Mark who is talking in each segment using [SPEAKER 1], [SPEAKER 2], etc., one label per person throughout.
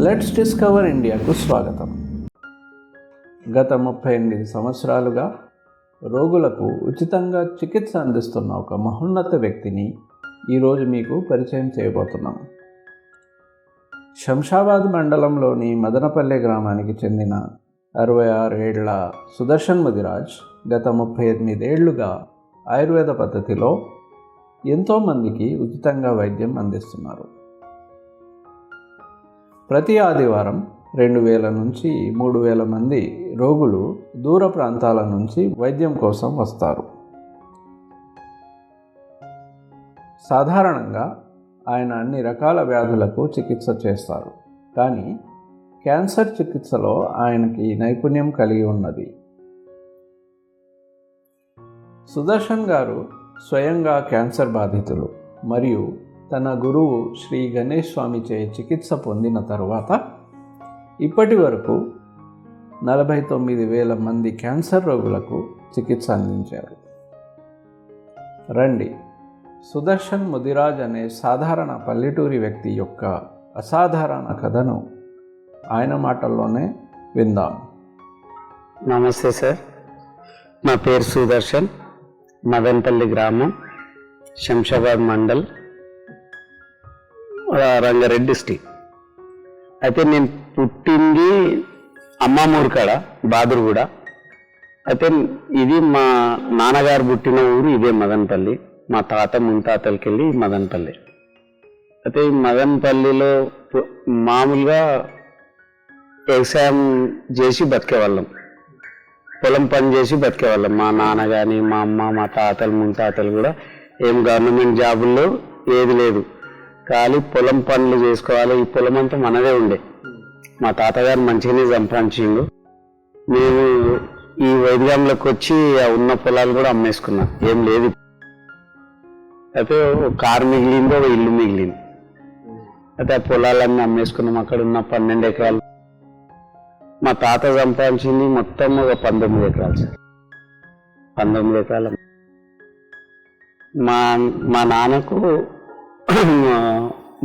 [SPEAKER 1] Let's discover ఇండియాకు స్వాగతం. గత 38 సంవత్సరాలుగా రోగులకు ఉచితంగా చికిత్స అందిస్తున్న ఒక మహోన్నత వ్యక్తిని ఈరోజు మీకు పరిచయం చేయబోతున్నాం. శంషాబాద్ మండలంలోని మదనపల్లె గ్రామానికి చెందిన 66 ఏళ్ల సుదర్శన్ ముదిరాజ్ గత 38 ఏళ్లుగా ఆయుర్వేద పద్ధతిలో ఎంతోమందికి ఉచితంగా వైద్యం అందిస్తున్నారు. ప్రతి ఆదివారం 2000 నుంచి 3000 మంది రోగులు దూర ప్రాంతాల నుంచి వైద్యం కోసం వస్తారు. సాధారణంగా ఆయన అన్ని రకాల వ్యాధులకు చికిత్స చేస్తారు, కానీ క్యాన్సర్ చికిత్సలో ఆయనకి నైపుణ్యం కలిగి ఉన్నది. సుదర్శన్ గారు స్వయంగా క్యాన్సర్ బాధితులు మరియు తన గురువు శ్రీ గణేష్ స్వామిచే చికిత్స పొందిన తరువాత ఇప్పటి వరకు 49,000 మంది క్యాన్సర్ రోగులకు చికిత్స అందించారు. రండి, సుదర్శన్ ముదిరాజ్ అనే సాధారణ పల్లెటూరి వ్యక్తి యొక్క అసాధారణ కథను ఆయన మాటల్లోనే విందాం.
[SPEAKER 2] నమస్తే సార్, నా పేరు సుదర్శన్, మదనపల్లి గ్రామం, శంషాబాద్ మండల్, రంగారెడ్డి డిస్టిక్. అయితే నేను పుట్టింది అమ్మమ్మూరు కాడ బాదురుగూడ. అయితే ఇది మా నాన్నగారు పుట్టిన ఊరు ఇదే మదనపల్లి. మా తాత ముత్తాతలకి వెళ్ళి మదనపల్లి. అయితే ఈ మదనపల్లిలో మామూలుగా వ్యవసాయం చేసి బతికేవాళ్ళం, పొలం పని చేసి బతికేవాళ్ళం. మా నాన్న కానీ మా అమ్మ మా తాతలు ముత్తాతలు కూడా ఏం గవర్నమెంట్ జాబుల్లో ఏది లేదు, ఖాళీ పొలం పనులు చేసుకోవాలి. ఈ పొలం అంతా మనదే ఉండే. మా తాతగారు మంచిగానే సంపాదించిండు. మేము ఈ వైద్యంలోకి వచ్చి ఉన్న పొలాలు కూడా అమ్మేసుకున్నా, ఏం లేదు. అయితే ఒక కారు మిగిలింది, ఒక ఇల్లు మిగిలింది. అయితే ఆ పొలాలన్నీ అమ్మేసుకున్నాం. అక్కడ ఉన్న 12 ఎకరాలు మా తాత సంపాదించింది మొత్తం ఒక 19 ఎకరాలు సార్. 19 ఎకరాలు. మా నాన్నకు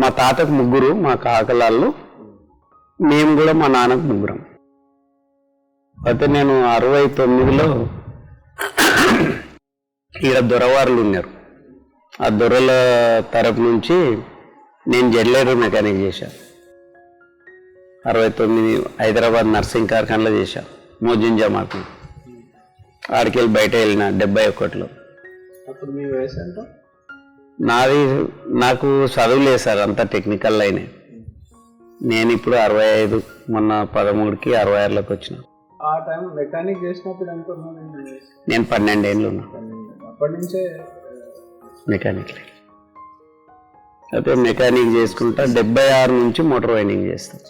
[SPEAKER 2] మా తాతకు 3, మా కాకలాళ్ళు, మేము కూడా మా నాన్నకు 3. అయితే నేను 69లో ఈడ దొరవారులు ఉన్నారు. ఆ దొరల తరపు నుంచి నేను జెడ్లేరు మెకానిక్ చేశాను. 69 హైదరాబాద్ నర్సింగ్ కార్ఖానలో చేశాను, మోజింజా మార్కెట్. ఆడికి వెళ్ళి బయట వెళ్ళిన 71లో.
[SPEAKER 1] అప్పుడు మీ వయసు ఎంత?
[SPEAKER 2] నాకు చదువు లేదు సార్, అంతా టెక్నికల్ లైనే. నేను ఇప్పుడు 65, మొన్న 13కి 66లోకి వచ్చిన.
[SPEAKER 1] ఆ టైం మెకానిక్ చేసినప్పుడు అనుకున్నాను
[SPEAKER 2] నేను 12 ఏళ్ళు ఉన్నా.
[SPEAKER 1] అప్పటి నుంచే
[SPEAKER 2] మెకానిక్. అయితే మెకానిక్ చేసుకుంటా 76 నుంచి మోటార్ వైండింగ్ చేస్తాను.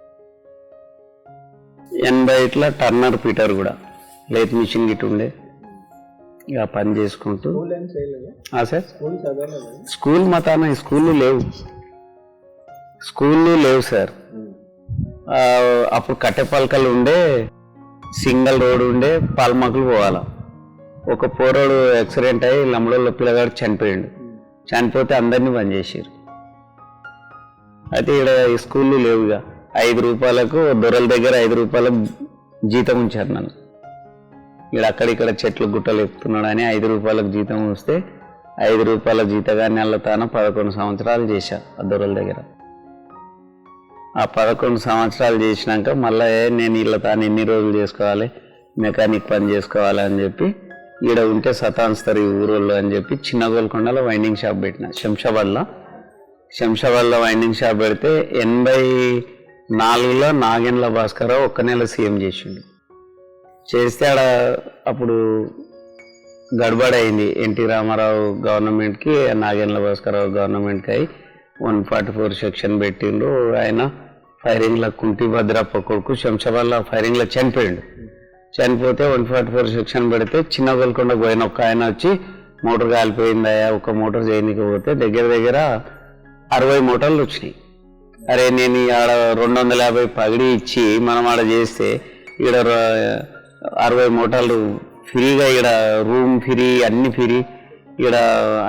[SPEAKER 2] 80 టర్నర్ పీటర్ కూడా లేత్ మిషన్ గిట్ ఉండే, ఇక పని చేసుకుంటూ. సార్ స్కూల్ మా తాన స్కూళ్ళు లేవు సార్. అప్పుడు కట్టెపలకలు ఉండే, సింగల్ రోడ్ ఉండే, పాల్మకులు పోవాలా. ఒక పోరోడు యాక్సిడెంట్ అయ్యి లంబడోళ్ళ పిల్లగాడు చనిపోతే అందరినీ బంద్ చేసారు. అయితే ఇక్కడ స్కూళ్ళు లేవు. ఇక 5 రూపాయలకు దొరల దగ్గర 5 రూపాయలకు జీతం ఉంచారు నన్ను. ఇక్కడ అక్కడిక్కడ చెట్లు గుట్టలు ఎక్కుతున్నాడని 5 రూపాయలకు జీతం వస్తే 5 రూపాయల జీతగాన్ని అల్లతాన 11 సంవత్సరాలు చేశా ఆ దొరల దగ్గర. ఆ 11 సంవత్సరాలు చేసినాక మళ్ళీ నేను ఇళ్ళ తాను ఎన్ని రోజులు చేసుకోవాలి, మెకానిక్ పని చేసుకోవాలి అని చెప్పి ఈడ ఉంటే సతాన్స్తారు ఈ ఊరోళ్ళు అని చెప్పి చిన్న గోల్కొండలో వైండింగ్ షాప్ పెట్టిన. శంషాబాద్లో వైండింగ్ షాప్ పెడితే 84లో నాగేంద్ర భాస్కరరావు 1 నెల సీఎం చేసిండు. చేస్తే ఆడ అప్పుడు గడబడ అయింది. ఎన్టీ రామారావు గవర్నమెంట్కి నాగేంద్ర భాస్కరరావు గవర్నమెంట్కి అయి 144 సెక్షన్ పెట్టిండు. ఆయన ఫైరింగ్లో కుంటి భద్రప్ప కొడుకు శంషాబాద్లో ఫైరింగ్లో చనిపోతే 144 సెక్షన్ పెడితే చిన్న గోల్కొండకు పోయిన ఒక ఆయన వచ్చి మోటార్ కాలిపోయిందయా, ఒక మోటార్ చేయనీకపోతే దగ్గర 60 మోటార్లు వచ్చినాయి. అరే నేను ఆడ 250 పగిడి ఇచ్చి మనం ఆడ చేస్తే ఈడ 60 మోటార్లు ఫ్రీగా, ఈడ రూమ్ ఫ్రీ, అన్ని ఫ్రీ ఈడ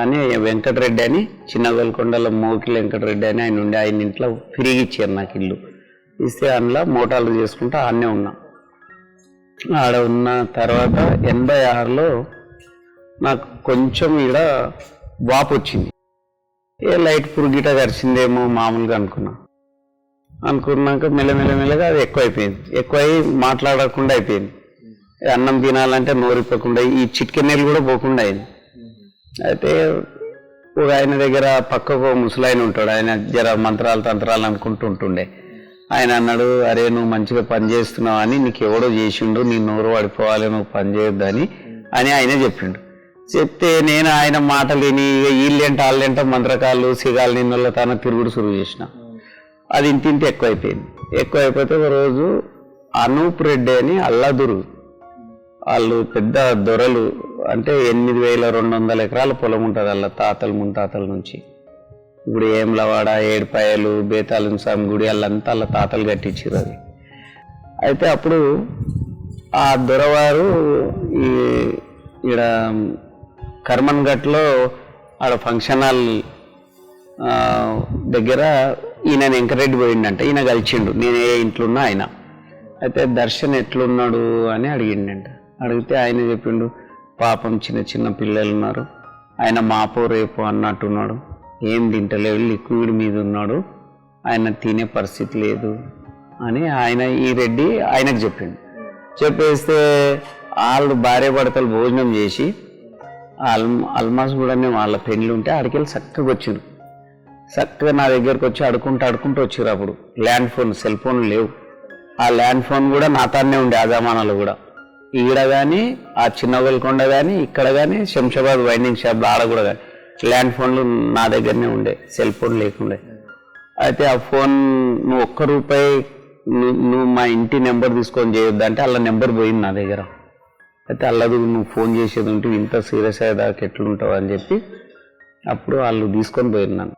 [SPEAKER 2] అని వెంకటరెడ్డి అని చిన్న గోల్కొండలో మోకిల్ వెంకటరెడ్డి అని ఆయన ఉండే, ఆయన ఇంట్లో ఫ్రీగా ఇచ్చారు నాకు ఇల్లు. ఇస్తే అందులో మోటార్లు చేసుకుంటూ ఆడనే ఉన్నా. ఆడ ఉన్న తర్వాత 86లో నాకు కొంచెం ఈడ వాపు వచ్చింది. లైట్ పురుగిట గరిచిందేమో మామూలుగా అనుకున్నాక మెల్లమెల్లగా అది ఎక్కువై మాట్లాడకుండా అయిపోయింది. అన్నం తినాలంటే నోరిప్పకుండా ఈ చిట్కెన్నీళ్ళు కూడా పోకుండా అయింది. అయితే ఒక ఆయన దగ్గర పక్కకు ముసలాయన ఉంటాడు, ఆయన జర మంత్రాలు తంత్రాలు అనుకుంటూ ఉంటుండే. ఆయన అన్నాడు, అరే నువ్వు మంచిగా పని చేస్తున్నావు అని నీకు ఎవడో చేసిండు, నీ నోరు పడిపోవాలి, నువ్వు పని చేయొద్దని అని ఆయనే చెప్పిండు. చెప్తే నేను ఆయన మాటలు విని వీళ్ళేంట వాళ్ళేంట మంత్రకాళ్ళు సిగాలు నిన్నలో తన తిరుగుడు సురువు చేసిన. అది ఇంతింత ఎక్కువైపోతే ఒక రోజు అనూప్ రెడ్డి అని అల్లాదురు, వాళ్ళు పెద్ద దొరలు, అంటే 8,200 ఎకరాల పొలం ఉంటుంది వాళ్ళ తాతలు మున్తాతల నుంచి. ఇప్పుడు ఏమ్లవాడ, ఏడుపాయలు, బేతాళం స్వామి గుడి వాళ్ళంతా వాళ్ళ తాతలు కట్టించారు అది. అయితే అప్పుడు ఆ దొరవారు ఈడ కర్మన్ ఘట్లో ఆడ ఫంక్షన్ హాల్ దగ్గర ఈయన వెంకరెడ్డి పోయిండంట. ఈయన కలిసిండు, నేను ఏ ఇంట్లో ఉన్నా ఆయన. అయితే దర్శన్ ఎట్లున్నాడు అని అడిగిండంట. అడిగితే ఆయన చెప్పిండు, పాపం చిన్న పిల్లలు ఉన్నారు, ఆయన మాపో రేపు అన్నట్టున్నాడు, ఏం తింటలేడు, లిక్విడ్ మీద ఉన్నాడు, ఆయన తినే పరిస్థితి లేదు అని ఆయన ఈ రెడ్డి ఆయనకు చెప్పిండు. చెప్పేస్తే వాళ్ళు భార్య భర్తలు భోజనం చేసి ఆల్మోస్ట్ కూడా వాళ్ళ పెళ్ళి ఉంటే ఆడికెళ్ళి చక్కగా వచ్చిండు. చక్కగా నా దగ్గరకు వచ్చి అడుకుంటూ వచ్చారు. అప్పుడు ల్యాండ్ ఫోన్, సెల్ ఫోన్ లేవు. ఆ ల్యాండ్ ఫోన్ కూడా నాతానే ఉండే ఆ జమానాలో కూడా. ఈడ కానీ ఆ చిన్నగోల్కొండ కానీ ఇక్కడ కానీ శంషాబాద్ వైండింగ్ షాప్లో ఆడ కూడా కానీ ల్యాండ్ ఫోన్లు నా దగ్గరనే ఉండే, సెల్ ఫోన్ లేకుండే. అయితే ఆ ఫోన్ నువ్వు ₹1 నువ్వు మా ఇంటి నెంబర్ తీసుకొని చేయొద్దంటే అలా నెంబర్ పోయింది నా దగ్గర. అయితే అల్లదు నువ్వు ఫోన్ చేసేది ఉంటే ఇంత సీరియస్ అయ్యేదాకా ఎట్లుంటావు అని చెప్పి అప్పుడు వాళ్ళు తీసుకొని పోయింది నన్ను.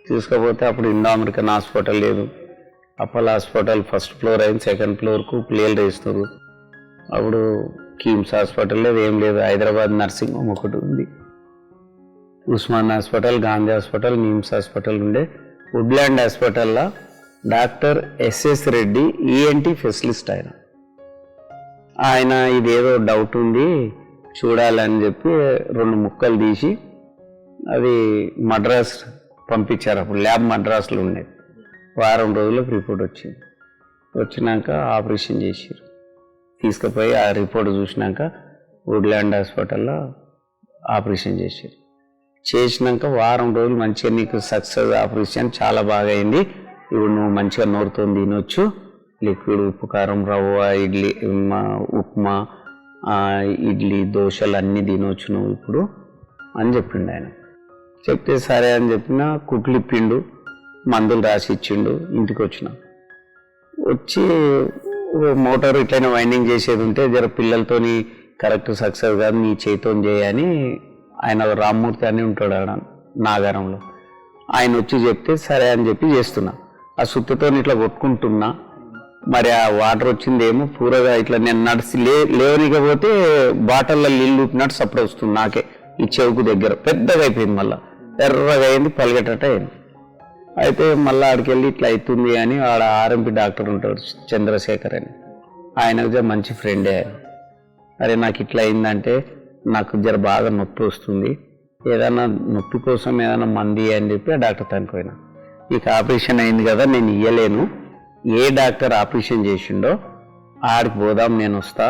[SPEAKER 2] తీసుకపోతే అప్పుడు ఇండో అమెరికన్ హాస్పిటల్ లేదు, అపోలో హాస్పిటల్ ఫస్ట్ ఫ్లోర్ అయింది, సెకండ్ ఫ్లోర్కు ప్లేలు వేస్తున్నారు. అప్పుడు కిమ్స్ హాస్పిటల్ లేదు, ఏం లేదు. హైదరాబాద్ నర్సింగ్ హోమ్ ఒకటి ఉంది, Osman hospital, Gandhi hospital, NIMS hospital ఉండే. వుడ్లాండ్ హాస్పిటల్లో doctor SS Reddy ENT specialist ఆయన ఇదేదో డౌట్ ఉంది చూడాలని చెప్పి 2 ముక్కలు తీసి అది మద్రాస్ పంపించారు. అప్పుడు ల్యాబ్ మద్రాసులో ఉండేది. వారం రోజులకు రిపోర్ట్ వచ్చింది. వచ్చినాక ఆపరేషన్ చేసారు. తీసుకుపోయి ఆ రిపోర్ట్ చూసినాక వుడ్లాండ్ హాస్పిటల్లో ఆపరేషన్ చేసినాక వారం రోజులు మంచిగా నీకు సక్సెస్ ఆపరేషన్ చాలా బాగా అయింది, ఇప్పుడు నువ్వు మంచిగా నోరుతో తినొచ్చు, లిక్విడ్ ఉప్పు కారం రవ్వ ఇడ్లీ ఉప్మా ఇడ్లీ దోశలు అన్నీ తినొచ్చు నువ్వు ఇప్పుడు అని చెప్పిండు ఆయన. చెప్తే సరే అని చెప్పిన కుట్లు ఇప్పిండు, మందులు రాసి ఇచ్చిండు. ఇంటికి వచ్చి మోటార్ ఇట్లయినా వైండింగ్ చేసేది ఉంటే జర పిల్లలతోని కరెక్ట్ సక్సెస్ కాదు, నీ చేతితో చేయని ఆయన రామ్మూర్తి అని ఉంటాడు ఆడ నాగారంలో. ఆయన వచ్చి చెప్తే సరే అని చెప్పి చేస్తున్నా. ఆ సుత్తతో ఇట్లా కొట్టుకుంటున్నా. మరి ఆ వాటర్ వచ్చిందేమో పూరగా ఇట్లా నేను నడిచి లేవనికపోతే బాటల్లో నీళ్ళు ఊపినట్టు సప్పుడు వస్తుంది నాకే. ఈ చెవుకు దగ్గర పెద్దగా అయిపోయింది, మళ్ళీ ఎర్రగా అయింది, పలిగేటట్టు అయింది. అయితే మళ్ళీ ఆడికి వెళ్ళి ఇట్లా అవుతుంది అని ఆడ ఆర్ఎంపీ డాక్టర్ ఉంటాడు చంద్రశేఖర్ అని, ఆయనకు మంచి ఫ్రెండే ఆయన. అరే నాకు ఇట్లా అయిందంటే నాకు జర బాగా నొప్పి వస్తుంది, ఏదైనా నొప్పి కోసం ఏదైనా మంది అని చెప్పి ఆ డాక్టర్ తనుకోయినా. నీకు ఆపరేషన్ అయింది కదా, నేను ఇయ్యలేను, ఏ డాక్టర్ ఆపరేషన్ చేసిండో ఆడికి పోదాం, నేను వస్తా,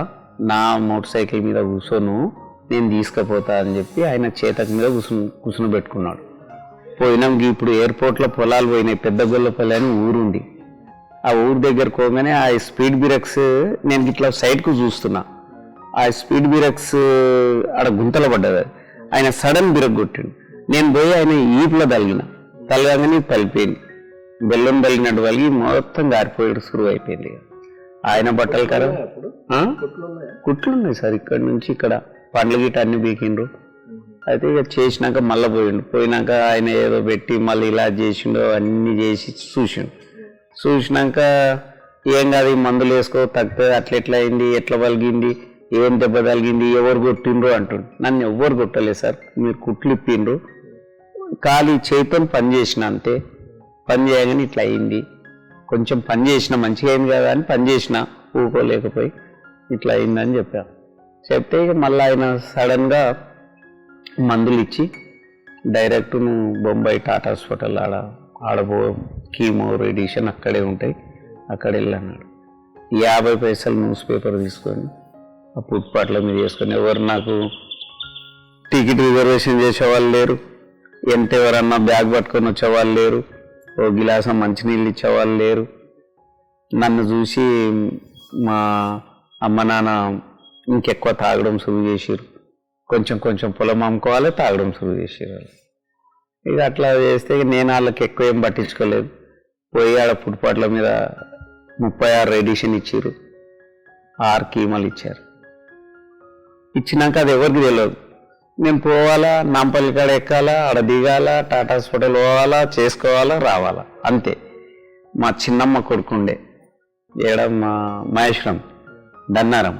[SPEAKER 2] నా మోటార్ సైకిల్ మీద కూర్చోను, నేను తీసుకుపోతా అని చెప్పి ఆయన చేతక మీద కూర్చుని పెట్టుకున్నాడు. పోయినాం. ఇప్పుడు ఎయిర్పోర్ట్లో పొలాలు పోయినాయి, పెద్దగొల్లపల్లి అని ఊరుండి, ఆ ఊరు దగ్గర పోగానే ఆ స్పీడ్ బ్రేక్స్ నేను ఇట్లా సైడ్కు చూస్తున్నా. ఆ స్పీడ్ బ్రేక్స్ ఆడ గుంతలు పడ్డది. ఆయన సడన్ బ్రేక్ కొట్టిండు. నేను పోయి ఆయన ఈపులో తలగానే పలిపోయింది, బెల్లం తలిగినట్టు వలిగి మొత్తం గారిపోయాడు, సురువు అయిపోయింది. ఆయన బట్టలు కదా కుట్లున్నాయి సార్, ఇక్కడ నుంచి ఇక్కడ పండ్ల గిట్ట అన్ని బీకిండ్రు. అయితే ఇక చేసినాక మళ్ళీ పోయినాక ఆయన ఏదో పెట్టి మళ్ళీ ఇలా చేసిండో అన్నీ చేసి చూసినాక ఏం కాదు, ఈ మందులు వేసుకో తగ్గితే అట్లా అయింది, ఎట్లా పలిగింది, ఏం దెబ్బ తగిలింది, ఎవరు కొట్టిండ్రు అంటుండ్రు. నన్ను ఎవ్వరు కొట్టలేదు సార్, మీరు కుట్లు ఇప్పిండ్రు, ఖాళీ చేతితో పని చేసిన అంతే, పని చేయగానే ఇట్లా అయింది కొంచెం పని చేసిన మంచిగా అయింది కదా అని పని చేసిన, ఊకోలేకపోయి ఇట్లా అయిందని చెప్పాను. చెప్తే ఇక మళ్ళీ ఆయన సడన్గా మందులు ఇచ్చి డైరెక్ట్ నువ్వు బొంబాయి టాటా హాస్పిటల్ ఆడబో కీమో రేడియేషన్ అక్కడే ఉంటాయి, అక్కడ వెళ్ళన్నాడు. 50 పైసలు న్యూస్ పేపర్ తీసుకొని ఆ ఫుట్పాత్ల మీద వేసుకొని, ఎవరు నాకు టికెట్ రిజర్వేషన్ చేసేవాళ్ళు లేరు, ఎంత ఎవరన్నా బ్యాగ్ పట్టుకొని వచ్చేవాళ్ళు లేరు, ఓ గిలాసం మంచినీళ్ళు ఇచ్చేవాళ్ళు లేరు. నన్ను చూసి మా అమ్మ నాన్న ఇంకెక్కువ తాగడం సురువు చేసారు. కొంచెం కొంచెం పొలం అమ్ముకోవాలి, తాగడం సురువు చేసారు. ఇక అట్లా చేస్తే నేను వాళ్ళకి ఎక్కువ ఏం పట్టించుకోలేదు. పోయి ఆడ ఫుట్పాత్ల మీద 36 రేడియేషన్ ఇచ్చారు, 6 కీమోలు ఇచ్చారు. ఇచ్చినాక అది ఎవరికి తెలియదు. నేను పోవాలా, నాంపల్లి కాడ ఎక్కాలా, ఆడ దిగాలా, టాటా హాస్పిటల్ పోవాలా, చేసుకోవాలా, రావాలా, అంతే. మా చిన్నమ్మ కొడుకుండే ఏడ మా మహేశ్వరం దన్నారం,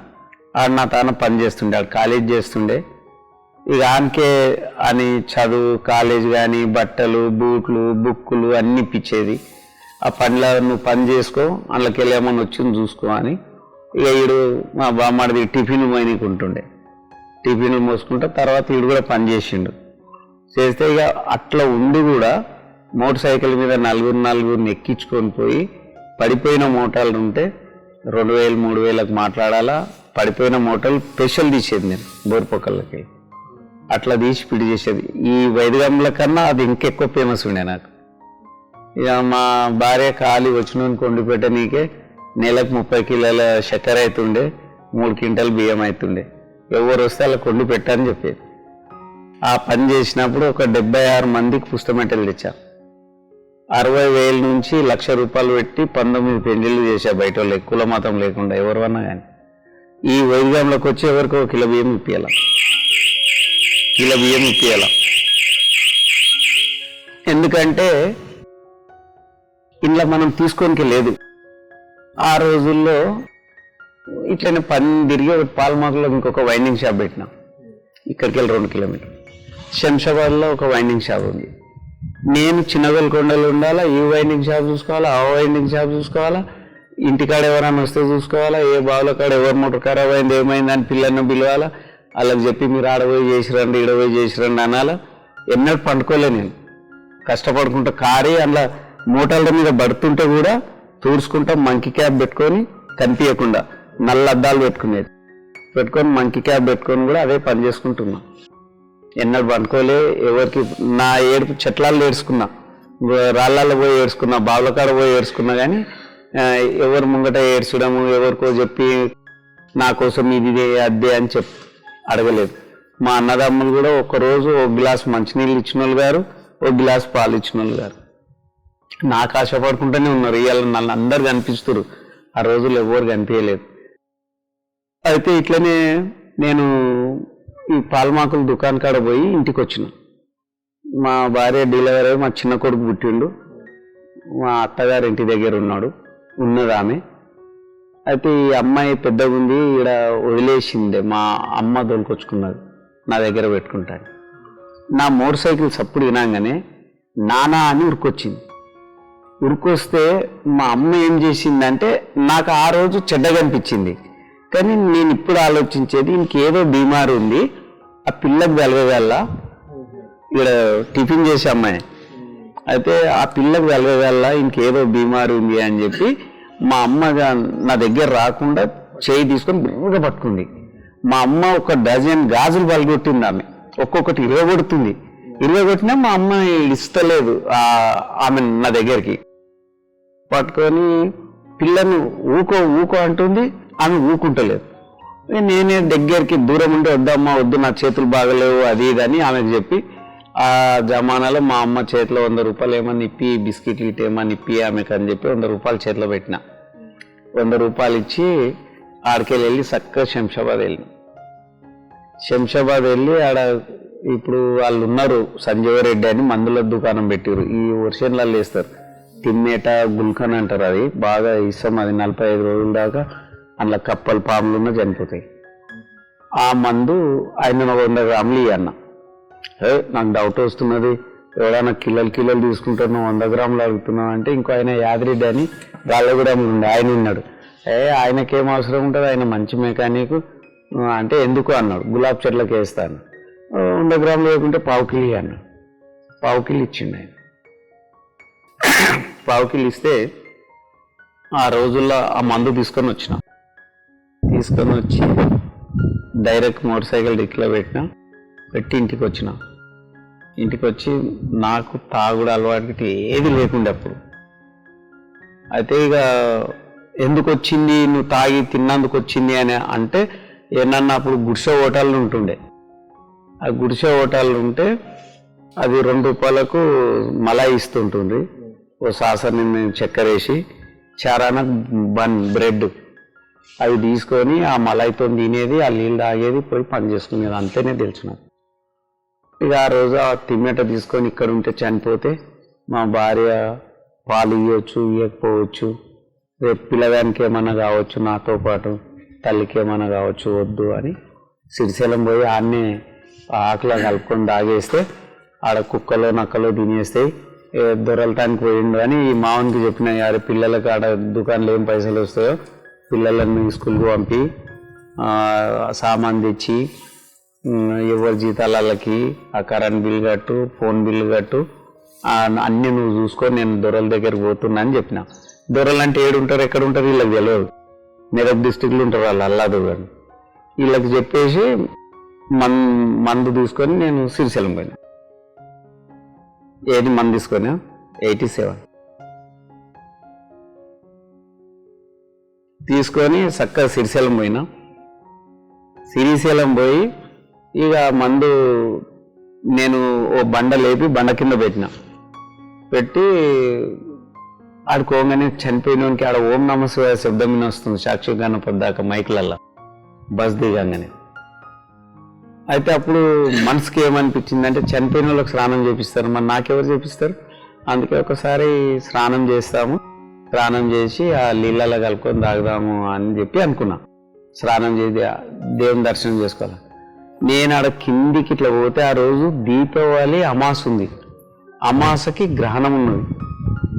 [SPEAKER 2] ఆడ నా తాన పని చేస్తుండే, ఆడ కాలేజ్ చేస్తుండే. ఇక ఆనకే అని చదువు, కాలేజ్ కానీ, బట్టలు, బూట్లు, బుక్కులు అన్నీ ఇప్పించేది. ఆ పనిలో నువ్వు పని చేసుకో, అందులోకి వెళ్ళేమని వచ్చింది చూసుకో అని. ఇక ఈడు మా బామ్మడిది టిఫిన్ పోయినకుంటుండే, టిఫిన్లు మోసుకుంటా. తర్వాత ఈడు కూడా పని చేసిండు. చేస్తే ఇక అట్లా ఉండి కూడా మోటార్ సైకిల్ మీద నలుగురిని ఎక్కించుకొని పోయి పడిపోయిన మోటార్లు ఉంటే 2000, 3000లకు మాట్లాడాలా. పడిపోయిన మోటార్లు స్పెషల్ తీసేది నేను బోర్పొక్కలకి, అట్లా తీసి పిడి చేసేది. ఈ వైద్యగంల కన్నా అది ఇంకెక్కువ ఫేమస్ ఉండే నాకు. ఇక మా భార్య ఖాళీ వచ్చిన కొండి పెట్టనీకే నెలకు 30 కిలోల చక్కెర అవుతుండే, 3 క్వింటాల బియ్యం అవుతుండే. ఎవరు వస్తే అలా కొండి పెట్టని చెప్పేది. ఆ పని చేసినప్పుడు ఒక 76 మందికి పుస్తమెట్టలు తెచ్చాను. 60,000 నుంచి ₹1,00,000 పెట్టి 19 పెళ్లిళ్ళు చేశా బయట వాళ్ళు, కుల మతం లేకుండా ఎవరివన్నా కానీ. ఈ వైద్యంలోకి వచ్చి ఎవరికో కిలో బియ్యం ఇప్పియాల, ఎందుకంటే ఇంట్లో మనం తీసుకోనికి లేదు. ఆ రోజుల్లో ఇట్లనే పని తిరిగి ఒక పాల్మాకులో ఇంకొక వైండింగ్ షాప్ పెట్టినా, ఇక్కడికి వెళ్ళి 2 కిలోమీటర్లు. శంషాబాద్లో ఒక వైండింగ్ షాప్ ఉంది. నేను చిన్నగొల్కొండలో ఉండాలా, ఈ వైండింగ్ షాప్ చూసుకోవాలా, ఆ వైండింగ్ షాప్ చూసుకోవాలా, ఇంటికాడ ఎవరైనా వస్తే చూసుకోవాలా, ఏ బావుల కాడ ఎవరు మోటార్ ఖరాబ్ అయింది ఏమైంది అని పిల్లల్ని పిలవాలా, వాళ్ళకి చెప్పి మీరు ఆడపోయి చేసిరండి, ఈడపోయి చేసిరండి అనాలా. ఎన్నడూ పండుకోలే నేను, కష్టపడుకుంటా కారీ అందులో మోటార్ల మీద పడుతుంటే కూడా తూడ్చుకుంటా మంకీ క్యాప్ పెట్టుకొని కనిపించకుండా నల్ల అద్దాలు పెట్టుకొని మంకీ క్యాప్ పెట్టుకొని కూడా అదే పని చేసుకుంటున్నా. ఎన్నడూ పండుకోలే. ఎవరికి నా ఏడుపు చెట్లాలు ఏడ్చుకున్నా, రాళ్ళల్లో పోయి ఏడ్చుకున్నా, బావుల కాడ పోయి ఏడ్చుకున్నా. కానీ ఎవరు ముంగట ఏడ్చడము, ఎవరికో చెప్పి నా కోసం ఇది అద్దే అని అడగలేదు. మా అన్నదమ్ములు కూడా ఒక్కరోజు 1 గ్లాస్ మంచినీళ్ళు ఇచ్చిన వాళ్ళు గారు, 1 గ్లాస్ పాలు ఇచ్చిన వాళ్ళు గారు. నాకు ఆశపడుకుంటూనే ఉన్నారు. ఇవాళ నన్ను అందరు కనిపిస్తారు, ఆ రోజులు ఎవరు కనిపించలేదు. అయితే ఇట్లనే నేను ఈ పాల్మాకుల దుకాణం కాడ పోయి ఇంటికి వచ్చిన. మా భార్య డెలివరీ అయ్యి మా చిన్న కొడుకు పుట్టిండు. మా అత్తగారు ఇంటి దగ్గర ఉన్నది ఆమె. అయితే ఈ అమ్మాయి పెద్దగా ఉంది, ఈడ వదిలేసిందే. మా అమ్మ దొరికొచ్చుకున్నది, నా దగ్గర పెట్టుకుంటాను. నా మోటార్ సైకిల్ సప్పుడు వినాగానే నానా అని ఉరికొచ్చింది. ఉరికొస్తే మా అమ్మ ఏం చేసిందంటే నాకు ఆ రోజు చెడ్డగా అనిపించింది. కానీ నేను ఇప్పుడు ఆలోచించేది, ఇంకేదో బీమారు ఉంది, ఆ పిల్లకి వెలగగల, ఇక్కడ టిఫిన్ చేసే అమ్మాయి అయితే ఆ పిల్లకి వెలగగల ఇంకేదో బీమారు ఉంది అని చెప్పి మా అమ్మ నా దగ్గర రాకుండా చేయి తీసుకొని బిర్రగా పట్టుకుంది. మా అమ్మ ఒక డజన్ గాజులు పలగొట్టింది. ఆమె ఒక్కొక్కటి 20 కొడుతుంది. 20 కొట్టినా మా అమ్మ ఇస్తలేదు ఆమె నా దగ్గరికి. పట్టుకొని పిల్లను ఊకో అంటుంది, ఆమె ఊకుంటలేదు. నేనే దగ్గరికి దూరం ఉండి వద్దమ్మా వద్దు, నా చేతులు బాగలేవు అది ఇది అని ఆమెకు చెప్పి ఆ జమానాలో మా అమ్మ చేతిలో ₹100 ఏమని ఇప్పి, బిస్కెట్లు ఇటు ఏమని ఇప్పి ఆమెకు అని చెప్పి ₹100 చేతిలో పెట్టిన. ₹100 ఇచ్చి ఆడికెళ్ళి చక్కగా శంషాబాద్ వెళ్ళి ఆడ ఇప్పుడు వాళ్ళు ఉన్నారు, సంజీవరెడ్డి అని మందుల దుకాణం పెట్టారు. ఈ వర్షన్లలో వేస్తారు, తిమ్మేట గుల్కన్ అంటారు. అది బాగా ఇస్తాం, అది 45 రోజుల దాకా అందులో కప్పలు పాములున్నా చనిపోతాయి. ఆ మందు ఆయన 100 గ్రాములు ఇవ్వన్న. నాకు డౌట్ వస్తున్నది, ఎవడన్నా కిలోలు తీసుకుంటున్నావు 100 గ్రాములు అడుగుతున్నావు అంటే ఇంకో ఆయన యాదిరెడ్డి అని గాళ్ళగూడెంలో ఉండే ఆయన ఉన్నాడు. ఆయనకేం అవసరం ఉంటుంది, ఆయన మంచి మెకానిక్ అంటే ఎందుకు అన్నాడు. గులాబ్ చెట్లకు వేస్తాను 100 గ్రాములు వేయకుంటే పావు కిలో అన్నాడు. పావు కిలో ఇచ్చిండు ఆయన. పావు కిలో ఇస్తే ఆ రోజుల్లో ఆ మందు తీసుకొని వచ్చి డైరెక్ట్ మోటార్ సైకిల్ డిక్కీలో పెట్టి ఇంటికి వచ్చి నాకు తాగుడు అలవాటుకి ఏది లేకుండే అప్పుడు. అయితే ఇక ఎందుకు వచ్చింది, నువ్వు తాగి తిన్నందుకు వచ్చింది అని అంటే ఏమన్నా అప్పుడు గుడిసె హోటళ్ళు ఉంటుండే. ఆ గుడిసె హోటళ్ళు ఉంటే అది 2 రూపాయలకు మలాయి ఇస్తుంటుంది. ఓ సాసని చక్కెర వేసి చారాన బ్రెడ్ అవి తీసుకొని ఆ మలాయితో తినేది, ఆ నీళ్ళు తాగేది, పోయి పని చేసుకునేది. అంతేనే తెలుసు నాకు. ఇక ఆ రోజు ఆ తిమ్మెట తీసుకొని ఇక్కడ ఉంటే చనిపోతే మా భార్య పాలు ఇవ్వచ్చు ఇవ్వకపోవచ్చు, రేపు పిల్లగానికి ఏమన్నా కావచ్చు, నాతో పాటు తల్లికి ఏమన్నా కావచ్చు, వద్దు అని సిరిశైలం పోయి ఆడనే ఆకులో కలుపుకొని తాగేస్తే ఆడ కుక్కలో నక్కలో తినేస్తాయి, దొరలటానికి పోయిండు అని ఈ మావనికి చెప్పిన. యారు పిల్లలకి ఆడ దుకాణంలో ఏం పైసలు వస్తాయో పిల్లలని స్కూల్కి పంపి సామాన్ తెచ్చి ఎవరి జీతాలకి ఆ కరెంట్ బిల్ కట్టు, ఫోన్ బిల్లు కట్టు, అన్నీ నువ్వు చూసుకొని నేను దొరల దగ్గరికి పోతున్నా అని చెప్పిన. దొరలు అంటే ఏడుంటారు ఎక్కడ ఉంటారు వీళ్ళకి తెలియదు. మెదక్ డిస్టిక్లో ఉంటారు వాళ్ళు, అల్లాదు కానీ. వీళ్ళకి చెప్పేసి మందు తీసుకొని నేను సిరిశైలం పోయినా. ఏది మందు తీసుకొని 87 తీసుకొని చక్కగా సిరిశైలం పోయినా. శ్రీశైలం పోయి ఇక మందు నేను ఓ బండ లేపి బండ కింద పెట్టి ఆడుకోగానే చనిపోయినోనికి ఆడ ఓం నమ శివాయ శబ్దం వస్తుంది సాక్షిగాన పొద్దాక మైకులల్లా బస్ దిగంగానే. అయితే అప్పుడు మనసుకి ఏమనిపించిందంటే చనిపోయిన వాళ్ళకి స్నానం చేపిస్తారు, మరి నాకెవరు చేపిస్తారు, అందుకే ఒకసారి స్నానం చేస్తాము, స్నానం చేసి ఆ నీళ్ళలో కలుపుకొని తాగుదాము అని చెప్పి అనుకున్నా. స్నానం చేసి దేవుని దర్శనం చేసుకోవాలి. నేను ఆడ కిందికి ఇట్లా పోతే ఆ రోజు దీపావళి అమాస ఉంది, అమాసకి గ్రహణం ఉన్నది.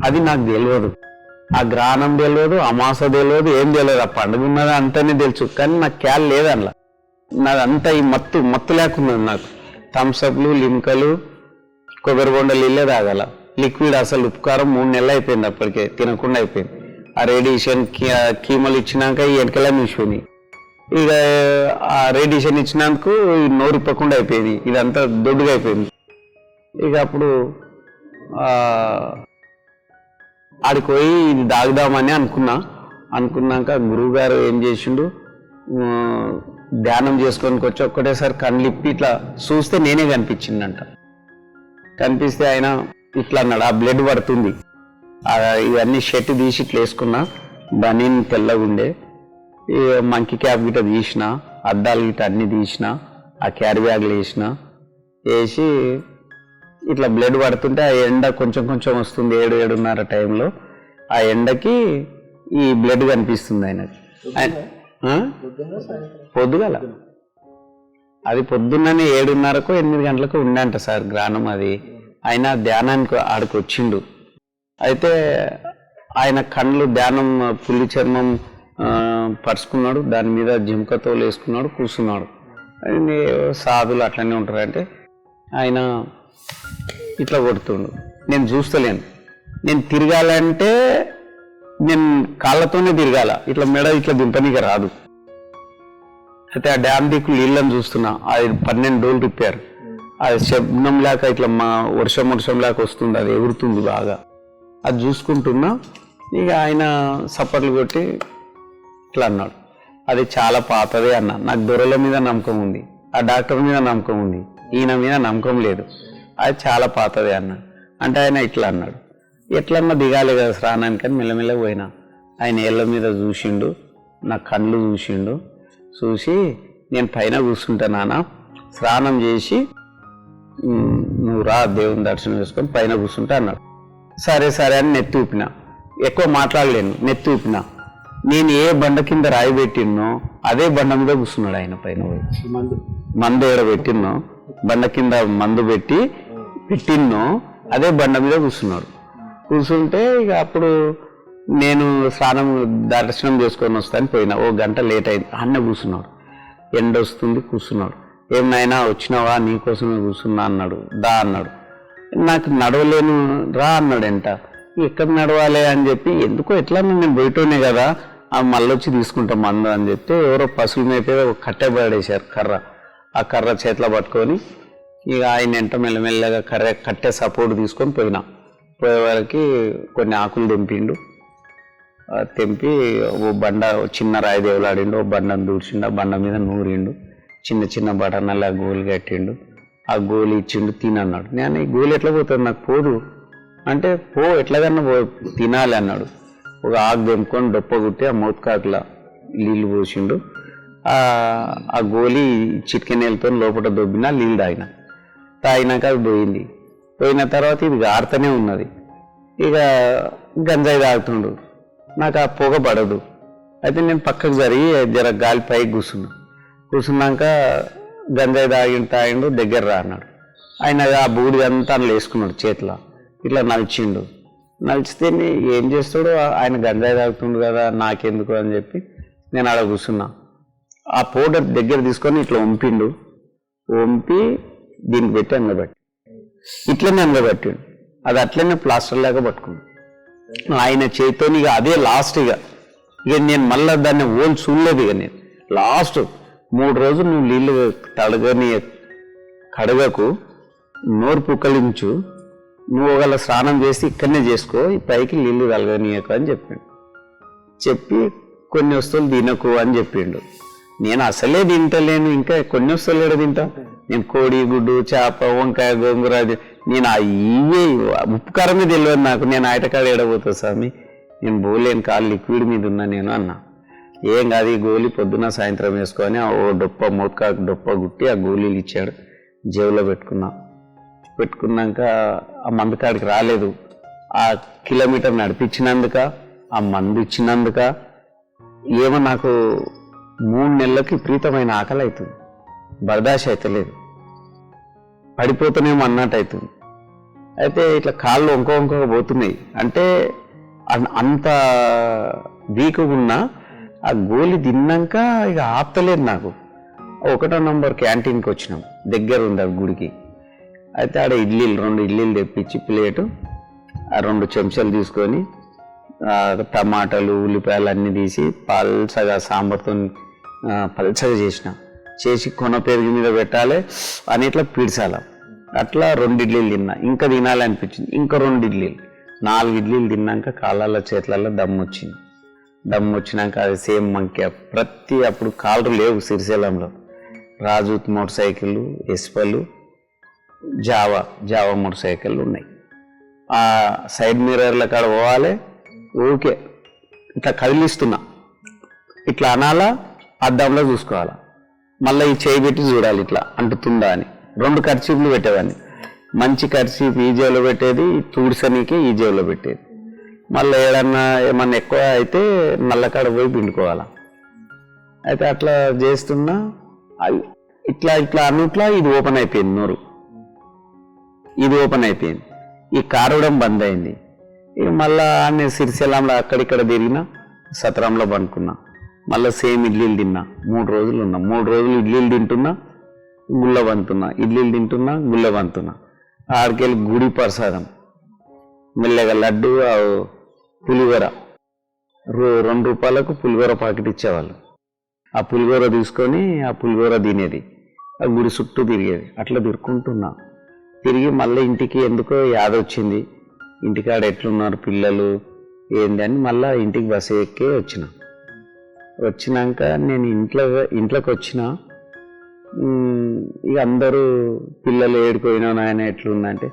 [SPEAKER 2] అది నాకు తెలియదు, ఆ గ్రహణం తెలియదు, అమాస తెలియదు, ఏం తెలియదు. ఆ పండుగ ఉన్నది అంతనే తెలుసు, కానీ నాకు క్యాల్ లేదు అందులో. నాదంతా ఈ మత్తు లేకున్నది నాకు. థమ్సప్లు, లిమ్కలు, కొబ్బరి బొండలు ఇల్లే తాగాల. లిక్విడ్ అసలు ఉపకారం 3 నెలలు అయిపోయింది, అప్పటికే తినకుండా అయిపోయింది. ఆ రేడియేషన్ కీమలు ఇచ్చినాక ఈ వెనకలా మిషిపోయినాయి. ఇక ఆ రేడియేషన్ ఇచ్చినందుకు నోరు ఇప్పకుండా అయిపోయింది, ఇదంతా దొడ్డుగా అయిపోయింది. ఇక అప్పుడు ఆడికి పోయి ఇది దాగుదామని అనుకున్నాక గురువుగారు ఏం చేసిండు, ధ్యానం చేసుకోనికి వచ్చి ఒక్కటేసారి కళ్ళిప్పి ఇట్లా చూస్తే నేనే కనిపించిందంట. కనిపిస్తే ఆయన ఇట్లా అన్నాడు, ఆ బ్లడ్ పడుతుంది, ఇవన్నీ షర్ట్ తీసి ఇట్లా వేసుకున్నా, బనీన్ తెల్లగుండే, మంకీ క్యాప్ గిట్ట తీసిన, అద్దాలు గిట్ట అన్ని తీసిన, ఆ క్యారీ బ్యాగ్లు వేసి ఇట్లా బ్లడ్ పడుతుంటే ఆ ఎండ కొంచెం వస్తుంది 7-7:30 టైంలో. ఆ ఎండకి ఈ బ్లడ్ కనిపిస్తుంది ఆయనకి. పొద్దుగల అది పొద్దున్ననే 7:30కో 8 గంటలకు ఉండంట సార్ గ్రహణం. అది ఆయన ధ్యానానికి ఆడికి వచ్చిండు. అయితే ఆయన కళ్ళు ధ్యానం పుల్లి చర్మం పరుచుకున్నాడు, దాని మీద జింకతోలు వేసుకున్నాడు, కూర్చున్నాడు. సాధులు అట్లనే ఉంటారంటే ఆయన ఇట్లా కొడుతుండు. నేను చూస్తలేను, నేను తిరగాలంటే నేను కాళ్ళతోనే తిరగాల, ఇట్లా మెడ ఇట్లా దింపనీకి రాదు. అయితే ఆ డ్యామ్ దిక్కు నీళ్ళని చూస్తున్నా, అది 12 డోలు తిప్పారు. అది శబ్దం లేక ఇట్లా వర్షం లేక వస్తుంది, అది ఎగురుతుంది బాగా. అది చూసుకుంటున్నా. ఇక ఆయన సప్పట్లు కొట్టి ఇట్లా అన్నాడు, అది చాలా పాతదే అన్న, నాకు దొరల మీద నమ్మకం ఉంది, ఆ డాక్టర్ మీద నమ్మకం ఉంది, ఈయన మీద నమ్మకం లేదు, అది చాలా పాతదే అన్న. అంటే ఆయన ఇట్లా అన్నాడు, ఎట్లన్నా దిగాలి కదా స్నానానికి అని మెల్లమెల్ల పోయినా. ఆయన ఏళ్ళ మీద చూసిండు, నా కళ్ళు చూసి నేను పైన కూర్చుంటా నాన్న, స్నానం చేసి నువ్వు రా దేవుని దర్శనం చేసుకొని పైన కూర్చుంటా అన్నాడు. సరే అని నెత్తి ఊపినా, ఎక్కువ మాట్లాడలేను, నెత్తి ఊపినా. నేను ఏ బండ కింద రాయి పెట్టినో అదే బండ మీద కూర్చున్నాడు ఆయన పైన పోయి. మందు ఏడ పెట్టినో బండ కింద మందు పెట్టి పెట్టిన్నో అదే బండ మీద కూర్చున్నాడు. కూర్చుంటే ఇక అప్పుడు నేను స్నానం దర్శనం చేసుకొని వస్తాను పోయినా. 1 గంట లేట్ అయింది. అన్న కూర్చున్నాడు, ఎండ వస్తుంది కూర్చున్నాడు. ఏం నాయనా వచ్చినావా, నీకోసమే కూర్చున్నా అన్నాడు. దా అన్నాడు. నాకు నడవలేను రా అన్నాడు. ఎక్కడ నడవాలి అని చెప్పి, ఎందుకో ఎట్లా నేను బయటనే కదా మళ్ళీ వచ్చి తీసుకుంటాం మందు అని చెప్తే ఎవరో పశువుల మేపే కట్టె పడేశారు కర్ర. ఆ కర్ర చేతిలో పట్టుకొని ఇక ఆయన మెల్లమెల్లగా కట్టె సపోర్ట్ తీసుకొని పోయే వరకు కొన్ని ఆకులు తెంపిండు. తెంపి ఓ బండ చిన్న రాయి దేవులాడిండు, ఓ బండను దూర్చిండు, ఆ బండ మీద నూరిండు, చిన్న చిన్న బటన్లా గోలు కట్టిండు. ఆ గోలు ఇచ్చిండు, తినన్నాడు. నేను ఈ గోలు ఎట్లా పోతుంది, నాకు పోదు అంటే, ఎట్లాగన్నా తినాలి అన్నాడు. ఒక ఆకు తెంపుకొని డొప్ప కుట్టి ఆ మోత్కాకులా నీళ్ళు పోసిండు. ఆ గోలి చిటికెనీళ్ళతో లోపల దొబ్బినా నీళ్ళు తాగినాక అది పోయిన తర్వాత ఇది ఆరుతూనే ఉన్నది. ఇక గంజాయి తాగుతుండు. నాకు ఆ పొగ పడదు. అయితే నేను పక్కకు జరిగి జర గాలి పైకి కూర్చున్నాక గంజాయి తాగిండు దగ్గర రా అన్నాడు. ఆయన ఆ బూడి అంతా అందులో వేసుకున్నాడు, చేతిలో ఇట్లా నలిచిండు. నలిచితే ఏం చేస్తాడు, ఆయన గంజాయి తాగుతుండు కదా నాకెందుకు అని చెప్పి నేను ఆడ కూర్చున్నా. ఆ పౌడర్ దగ్గర తీసుకొని ఇట్లా వంపి దీనికి పెట్టి అందబెట్టి ఇట్లనే అందబెట్టిండు. అది అట్లనే ప్లాస్టర్ లాగా పట్టుకున్నాడు ఆయన చేతితో. ఇక అదే లాస్ట్. ఇక నేను మళ్ళీ దాన్ని చూడలేదు. ఇక నేను లాస్ట్ 3 రోజులు నువ్వు నీళ్ళు కడగకు, నోరు పుక్కలించు, నువ్వు ఒకవేళ స్నానం చేసి ఇక్కడనే చేసుకో, ఈ పైకి నీళ్ళు కలగనీయకు అని చెప్పి కొన్ని వస్తువులు తినకు అని చెప్పిండు. నేను అసలే తింటలేను, ఇంకా కొన్ని వస్తువులు తింటా నేను? కోడి గుడ్డు, చేప, వంకాయ, గోంగూర, నేను ఇవే ఉప్పు కారమే తెలియదు నాకు. నేను ఆయటకాడ ఏడబోతా స్వామి, నేను పోలేను, కాళ్ళు లిక్విడ్ మీద ఉన్నా నేను అన్నా. ఏం కాదు, ఈ గోళీ పొద్దున సాయంత్రం వేసుకొని ఓ మోత్కాకు డొప్ప గుట్టి ఆ గోళీలు ఇచ్చాడు, జేబులో పెట్టుకున్నాక ఆ మందు కాడికి రాలేదు. ఆ కిలోమీటర్ నడిపించినందుక, ఆ మందు ఇచ్చినందుక ఏమో నాకు 3 నెలలకి విపరీతమైన ఆకలి అవుతుంది, బర్దాష్ అవుతలేదు, పడిపోతానేమో అన్నట్టు అవుతుంది. అయితే ఇట్లా కాళ్ళు వంక పోతున్నాయి. అంటే అంత వీక్గా ఉన్నా ఆ గోళీ తిన్నాక ఇక ఆపుతలేదు నాకు. 1వ నంబర్ క్యాంటీన్కి వచ్చినాం, దగ్గర ఉంది ఆ గుడికి. అయితే ఆడ 2 ఇడ్లీలు తెప్పించి ప్లేటు, ఆ 2 చెంచాలు తీసుకొని టమాటాలు, ఉల్లిపాయలు అన్నీ తీసి పల్చగా సాంబార్తో పల్చగా చేసి కొన పెరుగు మీద పెట్టాలి అని ఇట్లా పీడ్చాలి. అట్లా 2 ఇడ్లీలు తిన్నా. ఇంకా తినాలి అనిపించింది, ఇంకా 2 ఇడ్లీలు, 4 ఇడ్లీలు తిన్నాక కాళ్ళల్లో చేతులలో దమ్ము వచ్చినాక అది సేమ్ మంకి అప్పుడు కాళ్ళు లేవు శ్రీశైలంలో. రాజు మోటార్ సైకిళ్ళు, ఎస్పలు, జావా మోటార్ సైకిళ్ళు ఉన్నాయి. ఆ సైడ్ మిర్రర్ల కాడ పోవాలి, ఊరికే ఇట్లా కదిలిస్తున్నా, ఇట్లా అనాలా, అద్దంలో చూసుకోవాలా, మళ్ళీ ఈ చేయి పెట్టి చూడాలి ఇట్లా అంటుతుందా అని. 2 కర్చీఫ్లు పెట్టేదాన్ని. మంచి కర్చీఫ్ ఈ జేబులో పెట్టేది, తుడిసనికి ఈ జేబులో పెట్టేది. మళ్ళీ ఏమన్నా ఎక్కువ అయితే నల్లకాడ పోయి పిండుకోవాలా. అయితే అట్లా చేస్తున్నా ఇట్లా అన్నట్లా ఇది ఓపెన్ అయిపోయింది, నోరు ఇది ఓపెన్ అయిపోయింది. ఈ కారవడం బంద్ అయింది. ఇక మళ్ళా నేను శ్రీశైలంలో అక్కడిక్కడ తిరిగినా, సత్రంలో పనుకున్నా. మళ్ళీ సేమ్ ఇడ్లీలు తిన్నా. 3 రోజులు ఉన్నా. 3 రోజులు ఇడ్లీలు తింటున్నా, గుళ్ళ వంతున్నా, ఇడ్లీలు తింటున్నా, గుళ్ళ వంతున్నా. ఆడికెళ్ళి గుడి ప్రసాదం మెల్లగా లడ్డు, పులిహోర, 2 రూపాయలకు పులిహోర పాకెట్ ఇచ్చేవాళ్ళు. ఆ పులిహోర తీసుకొని ఆ పులిహోర తినేది, ఆ గుడి చుట్టూ తిరిగేది. అట్లా తిరిగి మళ్ళీ ఇంటికి ఎందుకో యాదొచ్చింది, ఇంటికాడ ఎట్లున్నారు పిల్లలు ఏంది అని మళ్ళీ ఇంటికి బస్సు ఎక్కి వచ్చినాక నేను ఇంట్లోకి వచ్చిన. ఇక అందరూ పిల్లలు ఏడిపోయినా నాయన ఎట్లుందంటే,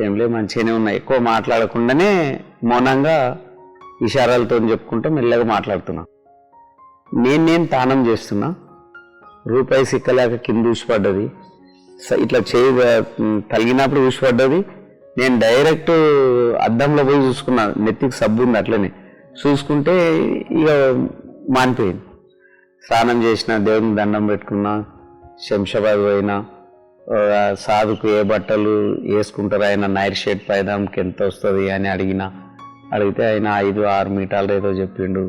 [SPEAKER 2] ఏంలే మంచిగానే ఉన్నాయి. ఎక్కువ మాట్లాడకుండానే మౌనంగా ఇషారాలతో చెప్పుకుంటూ మెల్లగా మాట్లాడుతున్నా. నేను తానం చేస్తున్నా, రూపాయి సిక్కలేక కింద ఊసిపడ్డది, ఇట్లా చేయి తలిగినప్పుడు ఊసిపడ్డది. నేను డైరెక్ట్ అద్దంలో పోయి చూసుకున్నా, నెత్తికి సబ్బు ఉంది, అట్లనే చూసుకుంటే ఇక మానిపోయింది. స్నానం చేసిన, దేవుడికి దండం పెట్టుకున్నా, శంషాబాద్ పోయినా, సాధుకు ఏ బట్టలు వేసుకుంటారు, ఆయన నైట్ షర్ట్ పైదాంకి ఎంత వస్తుంది అని అడిగితే ఆయన 5-6 మీటర్లు ఏదో చెప్పిండు.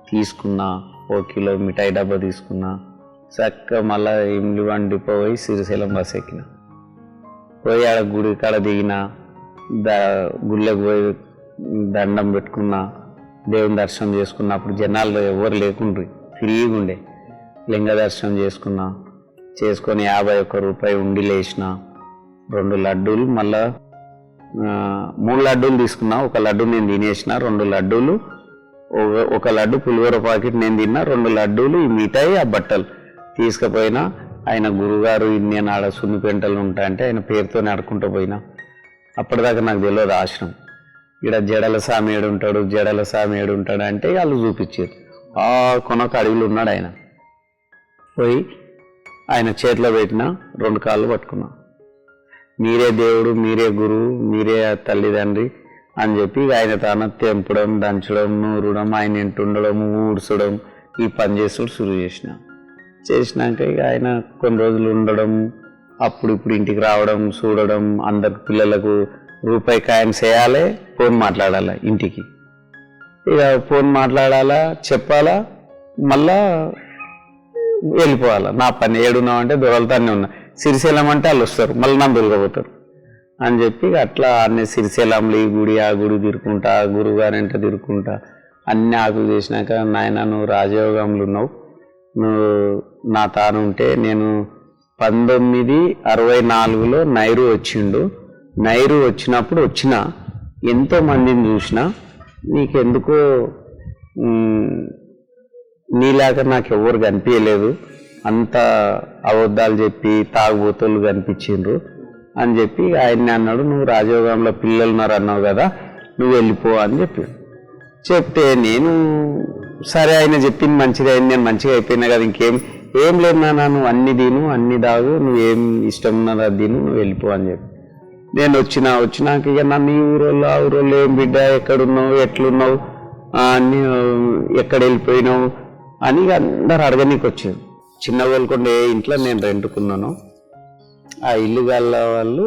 [SPEAKER 2] తీసుకున్నా, 1 కిలో మిఠాయి డబ్బా తీసుకున్నా, చక్కగా మళ్ళీ ఇమ్లి డిపో పోయి శ్రీశైలం బస్ ఎక్కిన. పోయి ఆడ గుడి కాడ దిగిన, గుళ్ళకి పోయి దండం పెట్టుకున్నా, దేవుని దర్శనం చేసుకున్నప్పుడు జనాలు ఎవరు లేకుండ్రి, ఫ్రీగా ఉండే. లింగ దర్శనం చేసుకొని 51 రూపాయి ఉండి లేచిన. 2 లడ్డూలు, మళ్ళా 3 లడ్డూలు తీసుకున్నా. 1 లడ్డు నేను తినేసిన, 2 లడ్డూలు, 1 లడ్డు పులిహోర ప్యాకెట్ నేను తిన్నా, 2 లడ్డూలు, ఈ మిఠాయి, ఆ బట్టలు తీసుకుపోయినా. ఆయన గురుగారు నేను ఆడ సున్నిపెంటలు ఉంటా అంటే ఆయన పేరుతో నడుకుంటూ పోయినా. అప్పటిదాకా నాకు తెలియదు ఆశ్రమం. ఇక్కడ జడల స్వామి ఏడుంటాడు అంటే వాళ్ళు చూపించారు. కొనొక అడవిలో ఉన్నాడు ఆయన. పోయి ఆయన చేతిలో పెట్టిన 2 కాళ్ళు పట్టుకున్నా. మీరే దేవుడు, మీరే గురువు, మీరే తల్లిదండ్రి అని చెప్పి ఆయన తాను తెంపడం, దంచడం, నూరడం, ఆయన ఇంటి ఉండడం, ఊడ్చడం, ఈ పని చేసుడు శురు చేసినాక ఇక ఆయన కొన్ని రోజులు ఉండడం, అప్పుడు ఇంటికి రావడం, చూడడం, అందరికి పిల్లలకు రూపాయి కాయిన్స్ వేయాలి, ఫోన్ మాట్లాడాలా, ఇంటికి ఇక ఫోన్ మాట్లాడాలా, చెప్పాలా, మళ్ళా వెళ్ళిపోవాలా. నా పని ఏడున్నామంటే దొరలతానే ఉన్నా. శ్రీశైలం అంటే వాళ్ళు వస్తారు, మళ్ళీ నన్ను దొరకపోతారు అని చెప్పి అట్లా అన్ని శ్రీశైలంలో ఈ గుడి ఆ గుడి తిరుక్కుంటా, గురువుగారి ఇంట తిరుక్కుంటా అన్ని ఆకులు చేసినాక, నాయన నువ్వు రాజయోగంలో ఉన్నావు, నువ్వు నా తాను ఉంటే నేను 1964లో నైరు వచ్చిండు. నైరు వచ్చినప్పుడు ఎంతో మందిని చూసినా, నీకెందుకో నీలాగా నాకు ఎవరు కనిపించలేదు, అంత అబద్ధాలు చెప్పి తాగుబోతులు కనిపించిండ్రు అని చెప్పి ఆయన్ని అన్నాడు. నువ్వు రాజయోగంలో పిల్లలు ఉన్నారు అన్నావు కదా, నువ్వు వెళ్ళిపో అని చెప్తే నేను సరే ఆయన చెప్పింది మంచిది అయింది, నేను మంచిగా అయిపోయినా కదా, ఏం లేదు నాన్న, నువ్వు అన్ని తిను, అన్ని దాగు, నువ్వేం ఇష్టం ఉన్నది అది తిను, నువ్వు వెళ్ళిపో అని చెప్పి నేను వచ్చినాక ఇక నన్ను ఈ ఊరోళ్ళు ఆ ఊరోళ్ళు ఏం బిడ్డ, ఎక్కడున్నావు, ఎట్లున్నావు, అన్ని ఎక్కడ వెళ్ళిపోయినావు అని అందరు అడగనీకి వచ్చారు. చిన్న గోల్కొండ ఇంట్లో నేను రెంట్కున్నాను. ఆ ఇల్లు గల్ల వాళ్ళు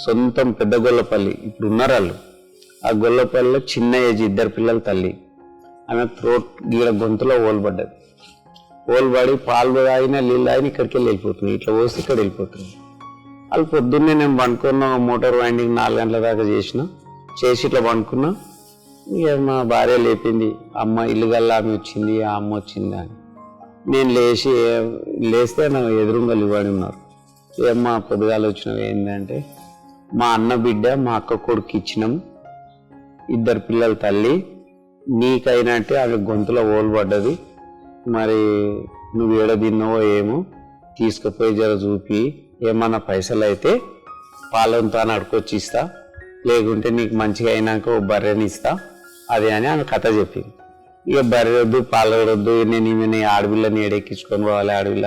[SPEAKER 2] సొంతం పెద్ద గొల్లపల్లి, ఇప్పుడు ఉన్నారు వాళ్ళు. ఆ గొల్లపల్లిలో చిన్న ఏజ్ 2 పిల్లల తల్లి. ఆమె త్రోట్ గీడ గొంతులో ఓల్బడి పాలు తాగినా నీళ్ళు తాగిన ఇక్కడికి వెళ్ళిపోతుంది, ఇట్లా పోసి ఇక్కడ వెళ్ళిపోతుంది. వాళ్ళు పొద్దున్నే నేను పండుకున్న మోటార్ వైండింగ్ 4 గంటల దాకా చేసి ఇట్లా పండుకున్నా. ఇక మా భార్య లేపింది, అమ్మ ఇల్లు గల్లా ఆమె వచ్చింది, ఆ అమ్మ వచ్చింది అని. నేను లేస్తే నా ఎదురుగా ఇవ్వడి ఉన్నారు. ఏమ్మా పొద్దుగాల వచ్చినవి ఏంటంటే, మా అన్న బిడ్డ మా అక్క కొడుకు ఇచ్చినాం, 2 పిల్లల తల్లి, నీకైనట్టే ఆమె గొంతులో ఓల్పడ్డది, మరి నువ్వు ఏడ తిన్నావో ఏమో తీసుకుపోయి జర చూపి, ఏమన్నా పైసలు అయితే పాలంతో అడుకొచ్చి ఇస్తా, లేకుంటే నీకు మంచిగా అయినాక ఓ బర్రెని ఇస్తా అదే అని ఆమె కథ చెప్పింది. ఇక బర్రె వద్దు, పాలు వద్దు, నేను ఆడపిల్లని ఏడెక్కించుకొని పోవాలి, ఆడపిల్ల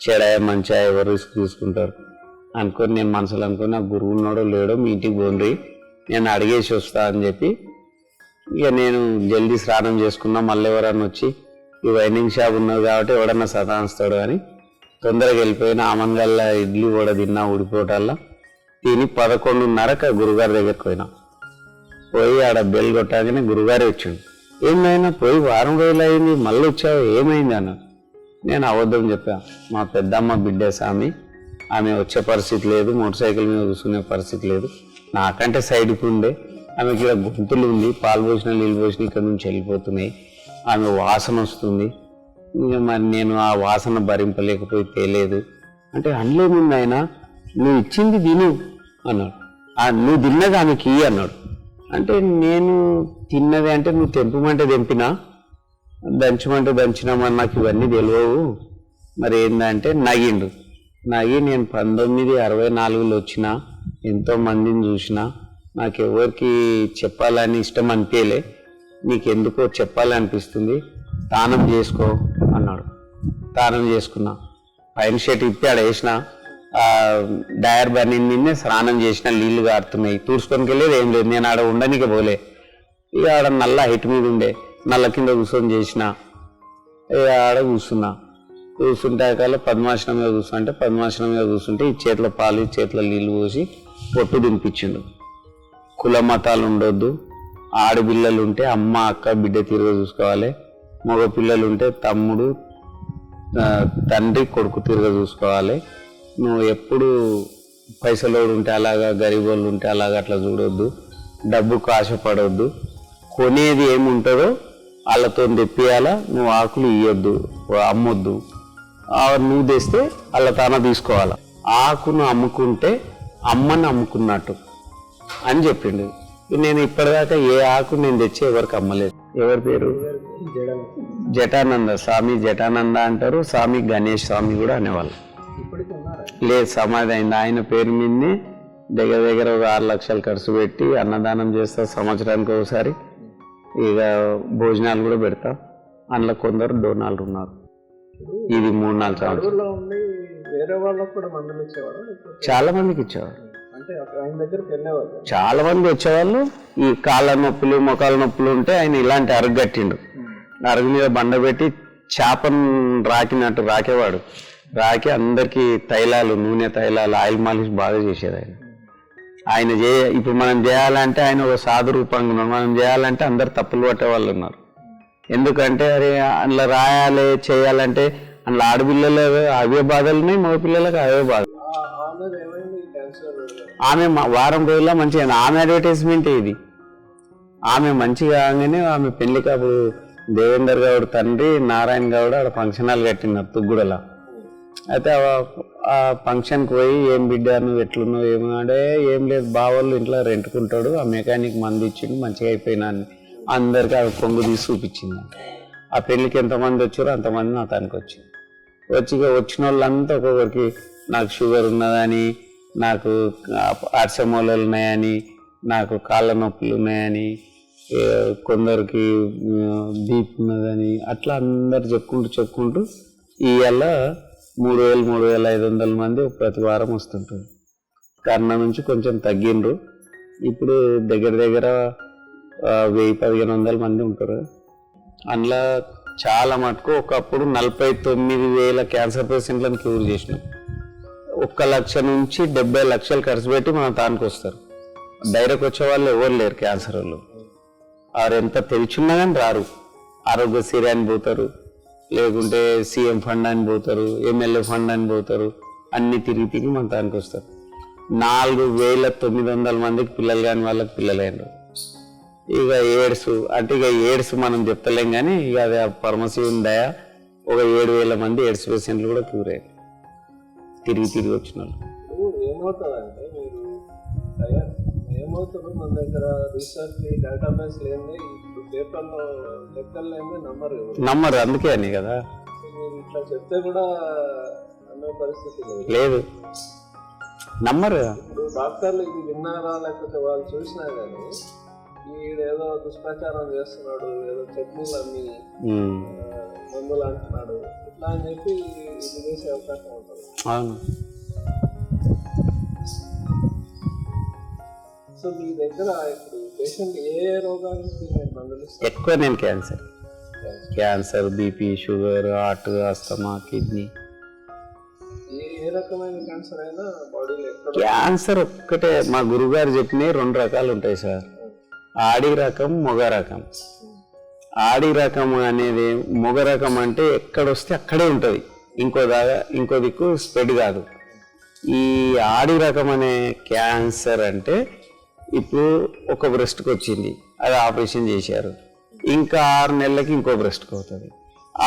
[SPEAKER 2] చెడాయ మంచిగా ఎవరు రిస్క్ తీసుకుంటారు అనుకొని నేను మనసులో అనుకొని, నాకు గురువు ఉన్నాడో లేడో మీ ఇంటికి పోండి, నేను అడిగేసి వస్తా అని చెప్పి ఇక నేను జల్దీ స్నానం చేసుకున్నా. మళ్ళీ ఎవరన్నా వచ్చి ఈ వైండింగ్ షాప్ ఉన్నది కాబట్టి ఎవడన్నా సతాయిస్తాడు అని తొందరగా వెళ్ళిపోయిన. ఆమన్గల్లా ఇడ్లీ కూడా తిన్నా, ఊడిపోవటాల్లో తిని 11:30 గురుగారి దగ్గరికి పోయి ఆడ బెల్ కొట్టాకనే గురుగారే వచ్చిండు. ఏమైనా పోయి 1 వారం రోజులు అయింది, మళ్ళీ వచ్చావు, ఏమైంది అన్న. నేను అబద్ధం చెప్పా, మా పెద్దమ్మ బిడ్డ స్వామి, ఆమె వచ్చే పరిస్థితి లేదు, మోటార్ సైకిల్ మీద కూర్చునే పరిస్థితి లేదు, నాకంటే సైడ్కి ఉండే, ఆమెకి ఇక్కడ గొంతులు ఉంది, పాలు పోసిన నీళ్ళు పోసిన ఇక్కడ నుంచి వెళ్ళిపోతున్నాయి, ఆమె వాసన వస్తుంది, ఇంకా మరి నేను ఆ వాసన భరింపలేకపోయి తేలేదు అంటే, అందులోముంది ఆయన నువ్వు ఇచ్చింది తిను అన్నాడు. నువ్వు తిన్నది ఆమెకి అన్నాడు. అంటే నేను తిన్నది అంటే నువ్వు తెంపమంటే తెంపినా, దంచమంటే దంచినామని నాకు ఇవన్నీ తెలియవు. మరి ఏంటంటే నగి నేను 1964లో వచ్చిన, ఎంతో మందిని చూసిన, నాకెవరికి చెప్పాలని ఇష్టం అనిపించలే, నీకెందుకో చెప్పాలనిపిస్తుంది, తానం చేసుకో అన్నాడు. తానం చేసుకున్నా, పైన షర్ట్ ఇప్పి ఆడ వేసిన, డయర్ బర్నింగ్ స్నానం చేసిన, నీళ్లు కారుతున్నాయి, తూర్చుకొనికి వెళ్ళేది ఏం లేదు, నేను ఆడ ఉండనికే పోలే. ఇక ఆడ నల్ల హైట్ మీద ఉండే, నల్ల కింద కూర్చొని చేసిన, ఇక ఆడ కూర్చున్నా. కూర్చుంటే కాల పద్మాసనం మీద కూర్చుంటే పద్మాసనం మీద కూర్చుంటే ఈ చేతిలో పాలు ఈ చేతిలో నీళ్ళు పోసి పొట్టు తినిపించిండు. కుల మతాలు ఉండొద్దు, ఆడపిల్లలు ఉంటే అమ్మ అక్క బిడ్డ తీరుగా చూసుకోవాలి, మగ పిల్లలు ఉంటే తమ్ముడు తండ్రి కొడుకు తీరుగా చూసుకోవాలి, నువ్వు ఎప్పుడు పైసలోడు ఉంటే అలాగా గరీబోళ్ళు ఉంటే అలాగా అట్లా చూడొద్దు, డబ్బుకు ఆశపడొద్దు, కొనేది ఏముంటుందో వాళ్ళతో తెప్పియాలా, నువ్వు ఆకులు ఇవ్వద్దు అమ్మొద్దు, నువ్వు తెస్తే వాళ్ళ తాన తీసుకోవాలా, ఆకును అమ్ముకుంటే అమ్మని అమ్ముకున్నట్టు అని చెప్పిండు. నేను ఇప్పటిదాకా ఏ ఆకు నేను తెచ్చి ఎవరికి అమ్మలేదు. ఎవరి పేరు? జటానంద స్వామి. జటానంద అంటారు, స్వామి గణేష్ స్వామి కూడా అనేవాళ్ళు. లేదు, సమాధి అయింది. ఆయన పేరు మీదనే దగ్గర దగ్గర ఒక 6 లక్షలు ఖర్చు పెట్టి అన్నదానం చేస్తా సంవత్సరానికి ఒకసారి. ఇక భోజనాలు కూడా పెడతా. అందులో కొందరు డోనాలు ఉన్నారు. ఇది 3-4 సంవత్సరాలు. చాలా మందికి ఇచ్చేవారు. చాలా మంది వచ్చేవాళ్ళు. ఈ కాళ్ళ నొప్పులు మొఖాల నొప్పులు ఉంటే ఆయన ఇలాంటి అరుగు కట్టిండు. అరుగు మీద బండ పెట్టి చేపను రాకినట్టు రాకేవాడు. రాకి అందరికి తైలాలు, నూనె తైలాలు, ఆయిల్ మాలిష్ బాగా చేసేది ఆయన. ఇప్పుడు మనం చేయాలంటే ఆయన ఒక సాధు రూపంగా ఉన్నాడు. మనం చేయాలంటే అందరు తప్పులు పట్టే వాళ్ళు ఉన్నారు. ఎందుకంటే అరే అందులో రాయాలి చేయాలంటే అందులో ఆడపిల్లలు అవే బాధలు ఉన్నాయి, మగ పిల్లలకు అవే బాధలు. ఆమె వారం రోజుల్లో మంచిగా ఆమె అడ్వర్టైజ్మెంట్ ఇది. ఆమె మంచిగా కాగానే ఆమె పెళ్లికి అప్పుడు దేవేందర్ గౌడ్ తండ్రి నారాయణ గౌడ్ ఆడ ఫంక్షన్ హాల్ కట్టినారు తుగ్గుడలా. అయితే ఆ ఫంక్షన్కి పోయి ఏం బిడ్డ నువ్వు ఎట్లున్నావు ఏమన్నాడే, ఏం లేదు బావాళ్ళు ఇంట్లో రెంటుకుంటాడు, ఆ మెకానిక్ మంది ఇచ్చిండు మంచిగా అయిపోయినా అని అందరికీ ఆ కొంగు తీసి చూపించింది. ఆ పెళ్ళికి ఎంతమంది వచ్చారో అంతమంది నా తనకి వచ్చింది. వచ్చిన వాళ్ళంతా ఒక్కొక్కరికి నాకు షుగర్ ఉన్నదని, నాకు అర్సమూలలు ఉన్నాయని, నాకు కాళ్ళ నొప్పులు ఉన్నాయని, కొందరికి బీపీ ఉన్నదని, అట్లా అందరు చెప్పుకుంటూ ఇవాళ 3,000-3,500 మంది ప్రతి వారం వస్తుంటారు. కరోనా నుంచి కొంచెం తగ్గిండ్రు. ఇప్పుడు దగ్గర 1,000-1,500 మంది ఉంటారు. అందులో చాలా మటుకు ఒకప్పుడు 49,000 క్యాన్సర్ పేషెంట్లను క్యూర్ చేసినాం. 1 లక్ష నుంచి 70 లక్షలు ఖర్చు పెట్టి మన తానికి వస్తారు. డైరెక్ట్ వచ్చే వాళ్ళు ఎవరు లేరు క్యాన్సర్ వాళ్ళు. వారు ఎంత తెలిసిన్నా కానీ రారు. ఆరోగ్యశ్రీ అని పోతారు, లేకుంటే సీఎం ఫండ్ అని పోతారు, ఎమ్మెల్యే ఫండ్ అని పోతారు, అన్ని తిరిగి మన తానికి వస్తారు. 4,900 మందికి పిల్లలు కాని వాళ్ళకి పిల్లలైనరు. ఇక ఎయిడ్స్ అంటే ఇక ఎయిడ్స్ మనం చెప్తలేం కానీ ఇక అది పరమశివుని దయ ఒక 7,000 మంది ఎయిడ్స్ పేషెంట్లు కూడా క్యూర్ అయ్యారు తిరిగి వచ్చిన వాళ్ళు.
[SPEAKER 3] ఏమవుతుందంటే మీరు ఏమవుతుంది మన దగ్గర రీసెర్చ్ డేటాబేస్ లేని ఇప్పుడు పేపర్లో లెక్కలు లేని
[SPEAKER 2] నమ్మరు అందుకే అని కదా.
[SPEAKER 3] మీరు ఇట్లా చెప్తే కూడా నమ్మే పరిస్థితి
[SPEAKER 2] లేదు, నమ్మరు.
[SPEAKER 3] ఇప్పుడు డాక్టర్లు ఇది విన్నారా లేకపోతే వాళ్ళు చూసినా కానీ ఏదో దుష్ప్రచారం చేస్తున్నాడు, ఏదో చట్నీలు అమ్మి మందులు అంటున్నాడు ఇట్లా అని చెప్పి ఇది చేసే అవకాశం ఉంటుంది.
[SPEAKER 2] అవును.
[SPEAKER 3] సో మీ దగ్గర ఇప్పుడు పేషెంట్ ఏ రోగానికి మందులు
[SPEAKER 2] ఎక్కువ? నేను cancer, BP, sugar, heart, asthma, kidney,
[SPEAKER 3] ఏ రకమైన క్యాన్సర్ అయినా బాడీలో.
[SPEAKER 2] క్యాన్సర్ ఒక్కటే మా గురుగారు చెప్పినవి 2 రకాలు ఉంటాయి సార్, ఆడి రకం, మొగ రకం. ఆడి రకం అనేది మొగ రకం అంటే ఎక్కడొస్తే అక్కడే ఉంటుంది, ఇంకో దిక్కు స్ప్రెడ్ కాదు. ఈ ఆడి రకం అనే క్యాన్సర్ అంటే ఇప్పుడు ఒక బ్రెస్ట్కి వచ్చింది, అది ఆపరేషన్ చేశారు, ఇంకా 6 నెలలకి ఇంకో బ్రెస్ట్కి అవుతుంది,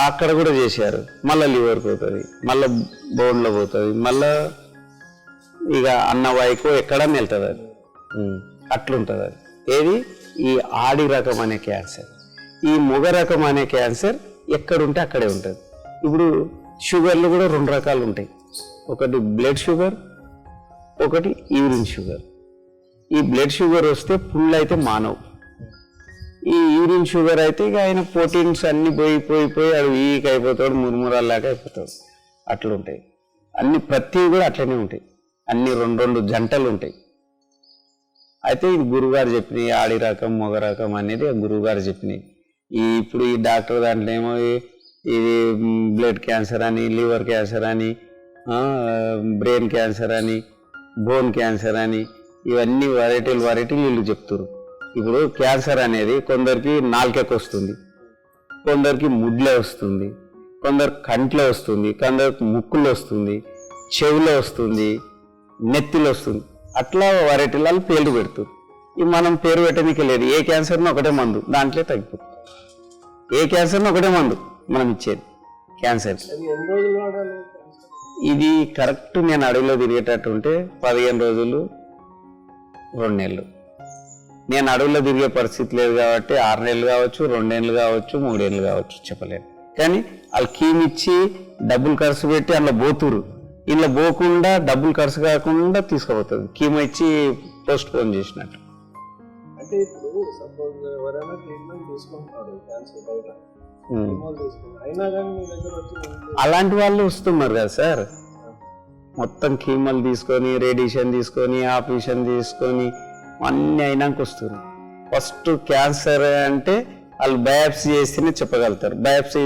[SPEAKER 2] అక్కడ కూడా చేశారు, మళ్ళీ లివర్కి అవుతుంది, మళ్ళీ బోన్లో పోతుంది, మళ్ళీ ఇక అన్నవాయికో ఎక్కడన్నా వెళ్తుంది. అది అట్లుంటుంది. అది ఏది ఈ ఆడి రకం అనే క్యాన్సర్. ఈ మొగ రకం అనే క్యాన్సర్ ఎక్కడుంటే అక్కడే ఉంటుంది. ఇప్పుడు షుగర్లు కూడా 2 రకాలు ఉంటాయి, ఒకటి బ్లడ్ షుగర్, ఒకటి యూరిన్ షుగర్. ఈ బ్లడ్ షుగర్ వస్తే ఫుల్ అయితే మానవు, ఈ యూరిన్ షుగర్ అయితే ఇక ఆయన ప్రోటీన్స్ అన్ని పోయి అది వీక్ అయిపోతాడు, మురుమురాల్లాగా అయిపోతాడు. అట్లుంటాయి అన్ని, ప్రతి కూడా అట్లనే ఉంటాయి, అన్ని 2 జంటలు ఉంటాయి. అయితే ఇది గురువుగారు చెప్పినాయి, ఆడి రకం మొగ రకం అనేది గురువుగారు చెప్పినాయి. ఇప్పుడు ఈ డాక్టర్ దాంట్లో ఏమో ఇది బ్లడ్ క్యాన్సర్ అని, లివర్ క్యాన్సర్ అని, బ్రెయిన్ క్యాన్సర్ అని, బోన్ క్యాన్సర్ అని, ఇవన్నీ వెరైటీలు వీళ్ళు చెప్తారు. ఇప్పుడు క్యాన్సర్ అనేది కొందరికి నాలుకకి వస్తుంది, కొందరికి ముడ్లో వస్తుంది, కొందరికి కంట్లో వస్తుంది, కొందరికి ముక్కులో వస్తుంది, చెవిలో వస్తుంది, నెత్తిలో వస్తుంది. అట్లా వెరైటీలలో పేర్లు పెడుతుంది. ఇవి మనం పేరు పెట్టడానికి లేదు. ఏ క్యాన్సర్ని ఒకటే మందు, దాంట్లో తగ్గిపోతుంది. ఏ క్యాన్సర్ని ఒకటే మందు మనం ఇచ్చేది క్యాన్సర్.
[SPEAKER 3] అది ఎన్ని రోజులు వాడాలి?
[SPEAKER 2] ఇది కరెక్ట్ నేను అడవిలో తిరిగేటట్టు ఉంటే 15 రోజులు, 2 నెలలు. నేను అడవిలో తిరిగే పరిస్థితి లేదు కాబట్టి 6 నెలలు కావచ్చు, 2 నెలలు కావచ్చు, 3 ఏళ్ళు కావచ్చు, చెప్పలేను. కానీ వాళ్ళు కీమ్ ఇచ్చి డబ్బులు ఖర్చు పెట్టి అందులో పోతురు. ఇలా పోకుండా డబ్బులు ఖర్చు కాకుండా తీసుకుపోతుంది. కీమ్ ఇచ్చి పోస్ట్ పోన్ చేసినట్టు.
[SPEAKER 3] అంటే ఇప్పుడు సపోజ్ ఎవరైనా ట్రీట్మెంట్ తీసుకుంటున్నాడు క్యాన్సర్ బయట, అయినా కానీ మీ దగ్గర వచ్చి
[SPEAKER 2] అలాంటి వాళ్ళు వస్తున్నారు కదా సార్. మొత్తం కీమోలు తీసుకొని, రేడియేషన్ తీసుకొని, ఆపరేషన్ తీసుకొని అన్నీ అయినాక వస్తున్నారు. ఫస్ట్ క్యాన్సర్ అంటే వాళ్ళు బయాప్సీ చేస్తేనే చెప్పగలుగుతారు. బయాప్సీ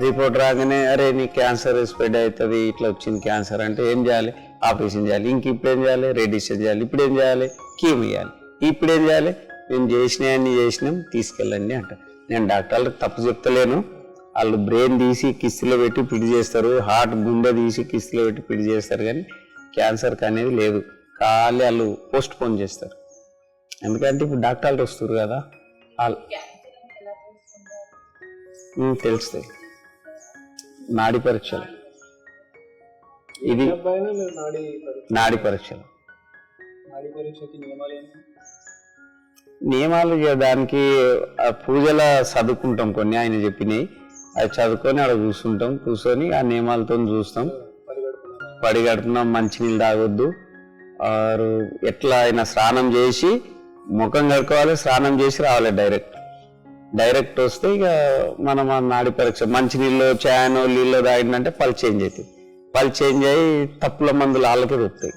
[SPEAKER 2] రిపోర్ట్ రాగానే అరే నీ క్యాన్సర్ స్ప్రెడ్ అవుతుంది, ఇట్లా వచ్చింది క్యాన్సర్ అంటే ఏం చేయాలి? ఆపరేషన్ చేయాలి. ఇంక ఇప్పుడు ఏం చేయాలి? రేడియేషన్ చేయాలి. ఇప్పుడు ఏం చేయాలి? కీమో చేయాలి. ఇప్పుడు ఏం చేయాలి? మేము చేసినాయన్నీ చేసినాం, తీసుకెళ్ళండి అంటారు. నేను డాక్టర్లకు తప్పు చెప్తలేను. వాళ్ళు బ్రెయిన్ తీసి కిస్తీలో పెట్టి పిడి చేస్తారు, హార్ట్ గుండె తీసి కిస్తీలో పెట్టి పిడి చేస్తారు. కానీ క్యాన్సర్కి అనేది లేదు. ఖాళీ వాళ్ళు పోస్ట్ పోన్ చేస్తారు. ఎందుకంటే ఇప్పుడు డాక్టర్లు వస్తారు కదా, వాళ్ళు తెలుస్తాయి. నాడి పరీక్షలు, ఇది నాడి పరీక్షలు. నియమాలు దానికి పూజల చదువుకుంటాం కొన్ని, ఆయన చెప్పినాయి అవి చదువుకొని అక్కడ కూర్చుంటాం. కూర్చొని ఆ నియమాలతో చూస్తాం. పడిగడుపున మంచినీళ్ళు తాగొద్దు, ఆరు ఎట్లా అయినా స్నానం చేసి ముఖం కడుక్కోవాలి, స్నానం చేసి రావాలి. డైరెక్ట్ వస్తే ఇక మనం ఆ నాడి పరీక్ష మంచినీళ్ళు చాయనో నీళ్ళు తాగిందంటే పళ్ళు చేంజ్ అవుతాయి. పళ్ళు చేంజ్ అయ్యి తప్పుల మందులు వాళ్ళకే దొరుకుతాయి.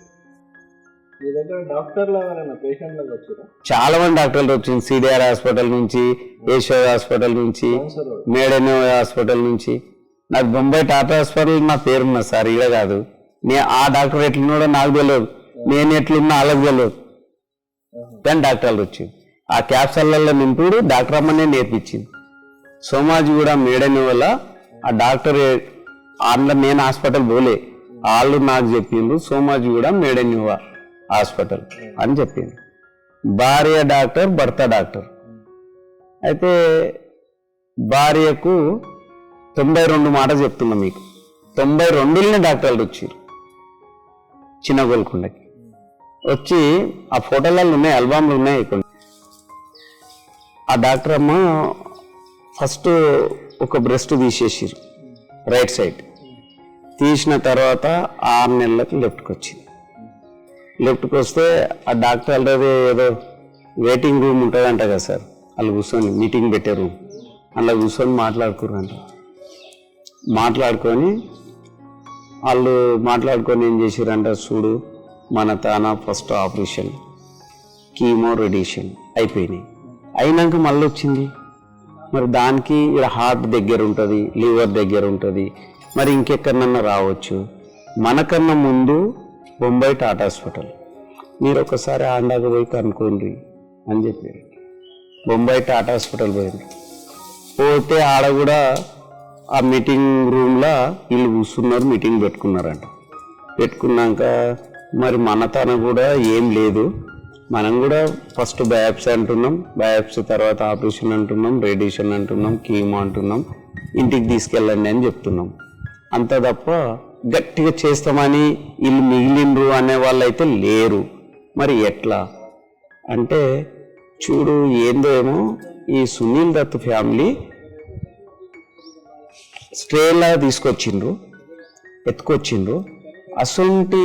[SPEAKER 2] చాలా మంది డాక్టర్లు వచ్చింది. సిడిఆర్ హాస్పిటల్ నుంచి, యశోద హాస్పిటల్ నుంచి, మేడెనో హాస్పిటల్ నుంచి. నాకు బొంబాయి టాటా హాస్పిటల్ నా పేరున్నా సార్, ఇలా కాదు. ఆ డాక్టర్ ఎట్లున్నాడో నాకు తెలియదు, నేను ఎట్లున్నా వాళ్ళకి తెలియదు. కానీ డాక్టర్లు వచ్చి ఆ క్యాప్సూళ్ళల్లో నింపుడు డాక్టర్ అమ్మనే నేర్పించింది. సోమాజీ కూడా మేడని వల్ల ఆ డాక్టర్ అందులో నేను హాస్పిటల్ పోలే, వాళ్ళు నాకు చెప్పిండ్రు. సోమాజీ కూడా మేడని హాస్పిటల్ అని చెప్పింది. భార్య డాక్టర్, భర్త డాక్టర్. అయితే భార్యకు 92 మాట చెప్తున్నా మీకు. 92 డాక్టర్లు వచ్చారు చిన్న గోల్కొండకి. వచ్చి ఆ ఫోటోలలో ఉన్నాయి, ఆల్బమ్లు ఉన్నాయి ఇక్కడ. ఆ డాక్టర్ అమ్మ ఫస్ట్ ఒక బ్రెస్ట్ తీసేసారు రైట్ సైడ్. తీసిన తర్వాత 6 నెలలకు లెఫ్ట్కి వచ్చింది. లెఫ్ట్కి వస్తే ఆ డాక్టర్ ఆల్రెడీ ఏదో వెయిటింగ్ రూమ్ ఉంటుందంట కదా సార్, వాళ్ళు కూర్చొని మీటింగ్ పెట్టే రూమ్, అందులో కూర్చొని మాట్లాడుకున్నారంట. మాట్లాడుకొని ఏం చేసారంట, చూడు మన తాన ఫస్ట్ ఆపరేషన్, కీమో, రేడియేషన్ అయిపోయినాయి. అయినాక మళ్ళీ వచ్చింది. మరి దానికి హార్ట్ దగ్గర ఉంటుంది, లివర్ దగ్గర ఉంటుంది, మరి ఇంకెక్కడన్నా రావచ్చు. మనకన్నా ముందు బొంబాయి టాటా హాస్పిటల్, మీరు ఒకసారి ఆండాక పోయి కనుక్కోండి అని చెప్పారు. బొంబాయి టాటా హాస్పిటల్ పోయింది. పోతే ఆడ కూడా ఆ మీటింగ్ రూమ్లో వీళ్ళు కూర్చున్నారు, మీటింగ్ పెట్టుకున్నారంట. పెట్టుకున్నాక మరి మన తన కూడా ఏం లేదు, మనం కూడా ఫస్ట్ బయాప్సీ అంటున్నాం, బయాప్సీ తర్వాత ఆపరేషన్ అంటున్నాం, రేడియేషన్ అంటున్నాం, కీమో అంటున్నాం, ఇంటికి తీసుకెళ్ళండి అని చెప్తున్నాం. అంత తప్ప గట్టిగా చేస్తామని వీళ్ళు మిగిలిండ్రు అనే వాళ్ళు అయితే లేరు. మరి ఎట్లా అంటే చూడు, ఏందో ఏమో ఈ సునీల్ దత్ ఫ్యామిలీ స్ట్రేలా ఎత్తుకొచ్చిండ్రు. అసొంటి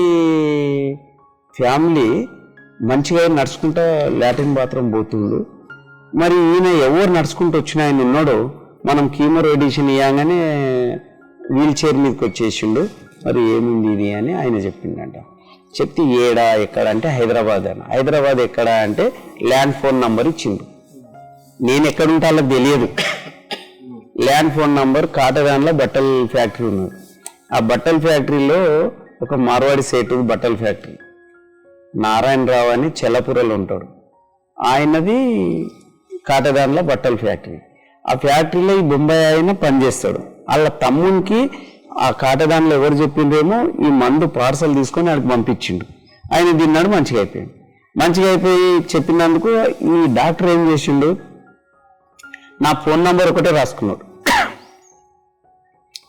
[SPEAKER 2] ఫ్యామిలీ మంచిగా నడుచుకుంటా లాట్రిన్ బాత్రూమ్ పోతుండు. మరి ఈయన ఎవరు నడుచుకుంటూ వచ్చిన ఆయన ఉన్నాడో, మనం కీమో రేడియేషన్ ఇవ్వగానే వీల్ చైర్ మీదకి వచ్చేసిండు. మరి ఏముంది ఇది అని ఆయన చెప్పిండంట. చెప్తే ఎక్కడ అంటే హైదరాబాద్ అని. హైదరాబాద్ ఎక్కడ అంటే ల్యాండ్ ఫోన్ నంబర్ ఇచ్చిండు. నేను ఎక్కడుంటే వాళ్ళకి తెలియదు. ల్యాండ్ ఫోన్ నంబర్ కాటదాన్లో బట్టల ఫ్యాక్టరీ ఉన్నది. ఆ బట్టల ఫ్యాక్టరీలో ఒక మార్వాడి సేటు బట్టల ఫ్యాక్టరీ నారాయణరావు అని చెల్లపురలో ఉంటాడు. ఆయనది కాటదాన్లో బట్టల ఫ్యాక్టరీ. ఆ ఫ్యాక్టరీలో ఈ బొంబాయి ఆయన పనిచేస్తాడు. వాళ్ళ తమ్మునికి ఆ కాటదాన్లో ఎవరు చెప్పిండ్రేమో ఈ మందు పార్సల్ తీసుకొని ఆయనకు పంపించిండు. ఆయన తిన్నాడు, మంచిగా అయిపోయింది. మంచిగా అయిపోయి చెప్పినందుకు ఈ డాక్టర్ ఏం చేసిండు, నా ఫోన్ నంబర్ ఒకటే రాసుకున్నాడు.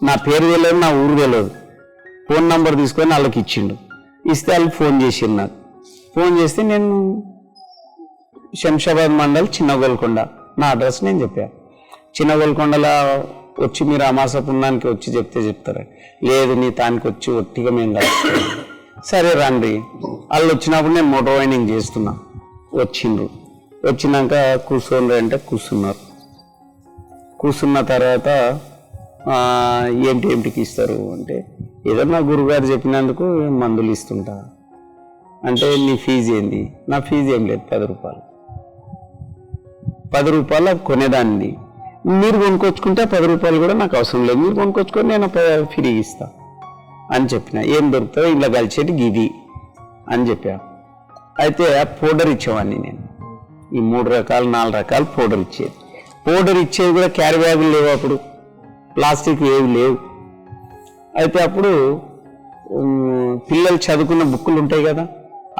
[SPEAKER 2] నా పేరు తెలియదు, నా ఊరు తెలియదు. ఫోన్ నంబర్ తీసుకొని వాళ్ళకి ఇచ్చిండు. ఇస్తే వాళ్ళకి ఫోన్ చేసిండు. నాకు ఫోన్ చేస్తే నేను శంషాబాద్ మండల్ చిన్న గోల్కొండ, నా అడ్రస్ నేను చెప్పాను. చిన్న గోల్కొండలో వచ్చి మీరు అమాస పుణ్యానికి వచ్చి చెప్తే చెప్తారు. లేదు నీ తానికి వచ్చి ఒట్టిగా మేము కలుస్తాం. సరే రండి. వాళ్ళు వచ్చినప్పుడు నేను మోటో వైనింగ్ చేస్తున్నా. వచ్చిండ్రు. వచ్చినాక కూర్చోండి అంటే కూర్చున్నారు. కూర్చున్న తర్వాత ఏంటికి ఇస్తారు అంటే ఏదో నా గురుగారు చెప్పినందుకు మందులు ఇస్తుంటా అంటే నీ ఫీజు ఏంది? నా ఫీజు ఏం లేదు, 10 రూపాయలు. 10 రూపాయలు కొనేదాన్ని. మీరు కొనుక్కొచ్చుకుంటే 10 రూపాయలు కూడా నాకు అవసరం లేదు, మీరు కొనుక్కొచ్చుకొని నేను ఫ్రీ ఇస్తా అని చెప్పిన. ఏం దొరుకుతుందో ఇలా కలిసేటి గిది అని చెప్పా. అయితే పౌడర్ ఇచ్చేవాడిని నేను. ఈ 3 రకాలు 4 రకాలు పౌడర్ ఇచ్చేది. పౌడర్ ఇచ్చేది కూడా క్యారీ బ్యాగులు లేవు అప్పుడు, ప్లాస్టిక్ ఏవి లేవు. అయితే అప్పుడు పిల్లలు చదువుకున్న బుక్కులు ఉంటాయి కదా,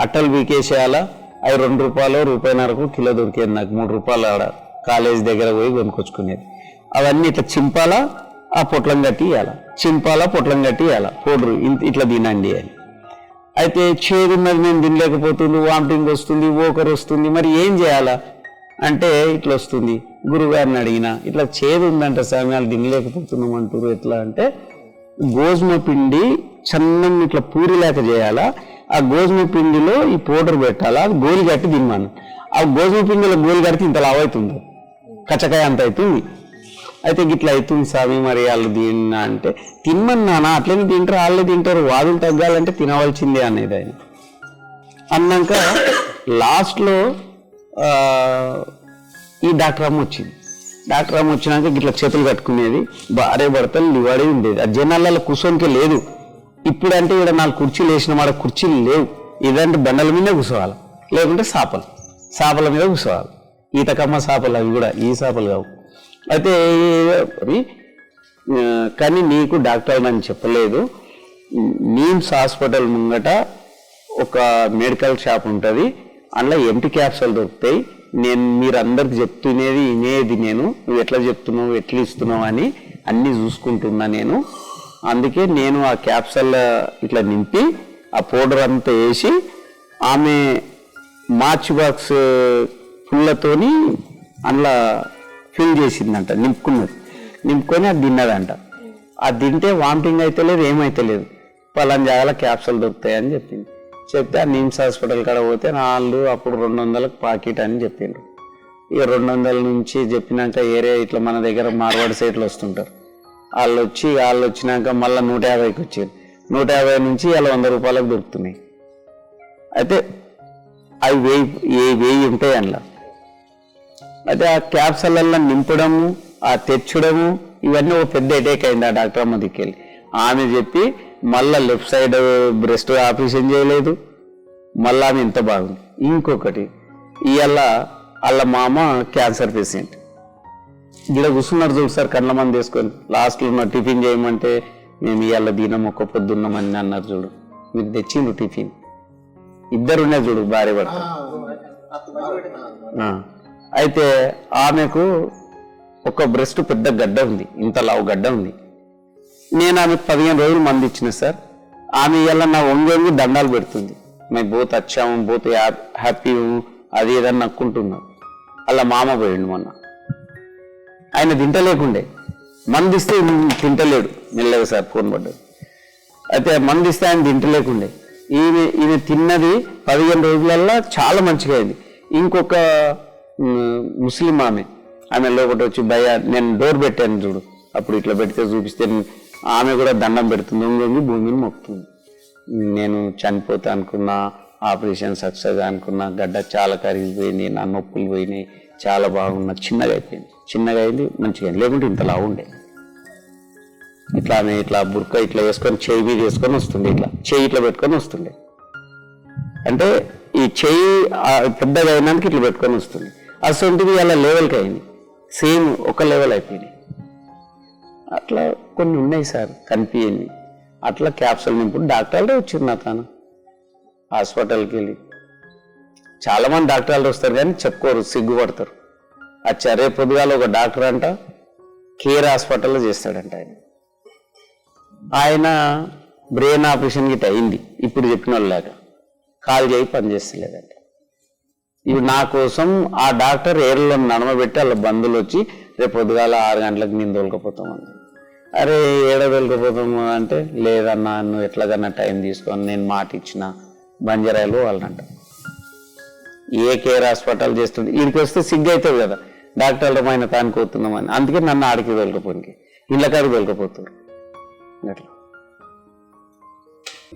[SPEAKER 2] అట్టలు వీకేసేయాలా. అవి 2 రూపాయలు రూపాయిన్నరకు కిలో దొరికేది నాకు. 3 రూపాయలు ఆడ కాలేజ్ దగ్గర పోయి కొనుక్కొచ్చుకునేది. అవన్నీ ఇట్లా చింపాలా, ఆ పొట్లం కట్టి ఇవ్వాలా, చింపాలా పొట్లం కట్టి ఇవ్వాలా, పౌడర్ ఇట్లా తినండి అని. అయితే చేదు ఉన్నది నేను తినలేకపోతుంది, వామిటింగ్ వస్తుంది, ఓకరు వస్తుంది, మరి ఏం చేయాలా అంటే ఇట్లా వస్తుంది. గురుగారిని అడిగినా ఇట్లా చేదు ఉందంట స్వామి, వాళ్ళు తినలేకపోతున్నాం అంటారు, ఎట్లా అంటే గోధుమ పిండి చన్నం ఇట్లా పూరి లేక చేయాలా, ఆ గోధుమ పిండిలో ఈ పౌడర్ పెట్టాలా, అది గోలి కట్టి తిన్నాను. ఆ గోధుమ పిండిలో గోలి కడితే ఇంత లావు అవుతుంది, కచ్చకాయ అంత అవుతుంది. అయితే ఇట్లా అవుతుంది స్వామి, మరి వాళ్ళు తిన్నా అంటే తినమన్నానా, అట్లనే తింటారు, వాళ్ళే తింటారు, వాదులు తగ్గాలంటే తినవలసిందే అనేది ఆయన అన్నాక లాస్ట్లో ఈ డాక్టర్ అమ్మ వచ్చింది. డాక్టర్ అమ్మ వచ్చినాక ఇట్లా చేతులు కట్టుకునేది, భార్య భర్తలు లివాడే ఉండేది. ఆ జనాలలో కూర్చోనికే లేదు. ఇప్పుడంటే ఇక్కడ 4 కుర్చీలు వేసిన మాట కుర్చీలు లేవు. ఇదంటే బండల మీదే కూర్చోవాలి, లేకుంటే సాపల మీద కూర్చోవాలి. ఈతకమ్మ సాపలు అవి కూడా, ఈ సాపలు కావు. అయితే కానీ నీకు డాక్టర్ అని చెప్పలేదు. నీమ్స్ హాస్పిటల్ ముంగట ఒక మెడికల్ షాప్ ఉంటుంది, అందులో ఎంటీ క్యాప్సూల్ దొరుకుతాయి. మీరందరికి చెప్తునేది వినేది నేను, నువ్వు ఎట్లా చెప్తున్నావు ఎట్లా ఇస్తున్నావు అని అన్నీ చూసుకుంటున్నా నేను. అందుకే నేను ఆ క్యాప్సూల్ ఇట్లా నింపి ఆ పౌడర్ అంతా వేసి ఆమె మార్చ్ బాక్స్ పుల్లతోని అందులో ఫిల్ చేసిందంట, నింపుకొని అది తిన్నదంట. అది తింటే వామిటింగ్ అయితే లేదు, ఏమైతే లేదు, పలానా జాగాల క్యాప్సూల్ దొరుకుతాయని చెప్పింది. చెప్తే ఆ నిమ్స్ హాస్పిటల్ కాడ పోతే వాళ్ళు అప్పుడు 200కి పాకెట్ అని చెప్పిండ్రు. ఇక 200 నుంచి చెప్పినాక ఏరియా ఇట్లా మన దగ్గర మార్వాడి సైట్లు వస్తుంటారు, వాళ్ళు వచ్చినాక మళ్ళీ 150కి వచ్చారు. 150 నుంచి ఇలా 100 రూపాయలకు దొరుకుతున్నాయి. అయితే అవి 1000 ఉంటాయి అందులో. అయితే ఆ క్యాప్సూలల్లో నింపడము, ఆ తెచ్చడము, ఇవన్నీ ఒక పెద్ద అటాక్ అయింది ఆ డాక్టర్ అమ్మ దిక్కెళ్ళి. ఆమె చెప్పి మళ్ళీ లెఫ్ట్ సైడ్ బ్రెస్ట్ ఆపరేషన్ చేయలేదు, మళ్ళీ ఆమె ఇంత బాగుంది. ఇంకొకటి ఇవాళ వాళ్ళ మామ క్యాన్సర్ పేషెంట్, ఇక్కడ కూర్చున్నారు చూడు సార్, కళ్ళ మంది వేసుకొని. లాస్ట్లో టిఫిన్ చేయమంటే మేము ఇవాళ దినం ఒక్క పొద్దున్నామని అన్నారు చూడు, మీరు తెచ్చిండు టిఫిన్. 2 ఉన్నాయి చూడు, భార్య భర్త. అయితే ఆమెకు ఒక బ్రెస్ట్ పెద్ద గడ్డ ఉంది, ఇంత లావు గడ్డ ఉంది. నేను ఆమెకు 15 రోజులు మంది ఇచ్చిన సార్. ఆమె ఇలా నా వంగి దండాలు పెడుతుంది, మేము బోత్ వచ్చాము, బోత్ హ్యాపీ, అది ఏదన్నా నక్కుంటున్నాం. అలా మామ పోయిండు మొన్న, ఆయన తింటలేకుండే, మందిస్తే తింటలేడు. మెల్లగా సార్ ఫోన్ పడ్డది. అయితే మందిస్తే ఆయన తింటలేకుండే. ఈమె తిన్నది 15 రోజులల్లో చాలా మంచిగా అయింది. ఇంకొక ముస్లిం ఆమె లోపల వచ్చి భయ, నేను డోర్ పెట్టాను చూడు, అప్పుడు ఇట్లా పెడితే చూపిస్తే ఆమె కూడా దండం పెడుతుంది, వంగి భూమిని మొక్కుతుంది. నేను చనిపోతా అనుకున్నా, ఆపరేషన్ సక్సెస్ అనుకున్నా, గడ్డ చాలా కరిగిపోయింది, నా నొప్పులు పోయినాయి, చాలా బాగున్నా, చిన్నగా అయిపోయింది. చిన్నగా అయింది, మంచిగా అయింది. లేకుంటే ఇంతలా ఉండే. ఇట్లా ఆమె ఇట్లా బుర్క ఇట్లా వేసుకొని చెయ్యి మీద వేసుకొని వస్తుంది, ఇట్లా చెయ్యి ఇట్లా పెట్టుకొని వస్తుండే. అంటే ఈ చెయ్యి పెద్దగా అయినందుకు ఇట్లా పెట్టుకొని వస్తుంది. అసొంటిది అలా లెవెల్కి అయింది, సేమ్ ఒక లెవెల్ అయిపోయింది. అట్లా కొన్ని ఉన్నాయి సార్ కనిపించింది. అట్లా క్యాప్సూల్ నింపుడు డాక్టర్లే వచ్చారు నా తాను హాస్పిటల్కి వెళ్ళి. చాలామంది డాక్టర్లు వస్తారు కానీ చెప్పుకోరు, సిగ్గుపడతారు. అచ్చా రేపు పొద్దుగాల ఒక డాక్టర్ అంట కేర్ హాస్పిటల్లో చేస్తాడంట. ఆయన బ్రెయిన్ ఆపరేషన్ గిట్ అయింది, ఇప్పుడు చెప్పిన వాళ్ళలాగా కాలు చేయి పనిచేస్తలేదంట. ఇవి నా కోసం ఆ డాక్టర్ ఏర్లో నడమబెట్టి వాళ్ళ బంధువులు వచ్చి రేపు పొద్దుగాల 6 గంటలకు నేను తోలుకపోతామని. అరే ఏడ తోలుకపోతాము అంటే, లేదన్నా నువ్వు ఎట్లాగన్నా టైం తీసుకొని నేను మాట ఇచ్చిన బంజరాయిలు వాళ్ళంట. ఏ కేర్ హాస్పిటల్ చేస్తుంటే వీడికి వస్తే సిగ్గు అవుతుంది కదా, డాక్టర్ల పైన తానుకోతున్నామని. అందుకే నన్ను ఆడికి తోలుకపోనికి ఇళ్ళకాడికి తోలుకపోతారు అట్లా.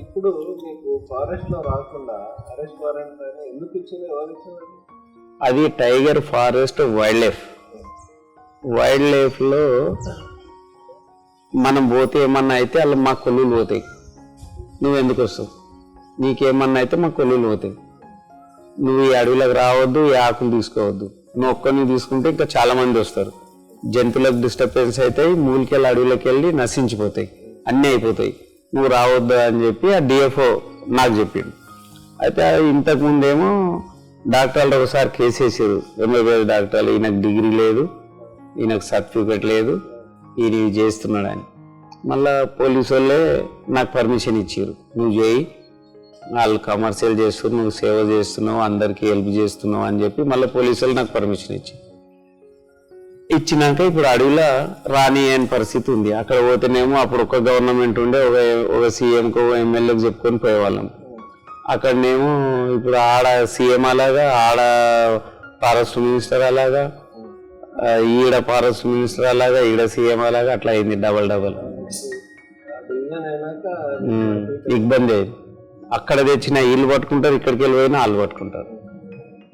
[SPEAKER 3] ఇప్పుడు మీకు ఫారెస్ట్ లో రాకుండా అరెస్ట్ వారెంట్ ఎందుకు ఇచ్చింది, ఎవరు ఇచ్చింది?
[SPEAKER 2] అది టైగర్ ఫారెస్ట్ వైల్డ్ లైఫ్లో మనం పోతే ఏమన్నా అయితే అలా మా కొల్లులు పోతాయి. నువ్వు ఎందుకు వస్తావు, నీకేమన్నా అయితే మా కొల్లులు పోతాయి. నువ్వు ఈ అడవిలోకి రావద్దు, ఈ ఆకులు తీసుకోవద్దు. నువ్వు ఒక్కరిని తీసుకుంటే ఇంకా చాలా మంది వస్తారు, జంతువులకు డిస్టర్బెన్స్ అవుతాయి, మూలికెళ్ళి అడవిలోకి వెళ్ళి నశించిపోతాయి, అన్నీ అయిపోతాయి. నువ్వు రావద్దు అని చెప్పి ఆ డిఎఫ్ఓ నాకు చెప్పిండు. అయితే ఇంతకుముందేమో డాక్టర్లు ఒకసారి కేసు వేసారు, ఎంబీబీఎస్ డాక్టర్లు, ఈయనకు డిగ్రీ లేదు, ఈయనకు సర్టిఫికెట్ లేదు, ఈయన ఇవి చేస్తున్నాడని. మళ్ళా పోలీసు వాళ్ళే నాకు పర్మిషన్ ఇచ్చారు, నువ్వు చేయి, వాళ్ళు కమర్షియల్ చేస్తున్నారు, నువ్వు సేవ చేస్తున్నావు, అందరికీ హెల్ప్ చేస్తున్నావు అని చెప్పి మళ్ళీ పోలీసు వాళ్ళు నాకు పర్మిషన్ ఇచ్చినాక ఇప్పుడు అడవిలో రాని అనే పరిస్థితి ఉంది. అక్కడ పోతేనేమో అప్పుడు ఒక గవర్నమెంట్ ఉండే, ఒక సీఎంకు ఒక ఎమ్మెల్యేకి చెప్పుకొని పోయేవాళ్ళం. అక్కడనేమో ఇప్పుడు ఆడ సీఎం అలాగా, ఆడ ఫారెస్ట్ మినిస్టర్ అలాగా, ఈడ ఫారెస్ట్ మినిస్టర్ అలాగా, ఈడ సీఎం అలాగా, అట్లా అయింది. డబల్ ఇబ్బంది అయింది. అక్కడ తెచ్చిన వీళ్ళు పట్టుకుంటారు, ఇక్కడికి వెళ్ళిపోయినా వాళ్ళు పట్టుకుంటారు.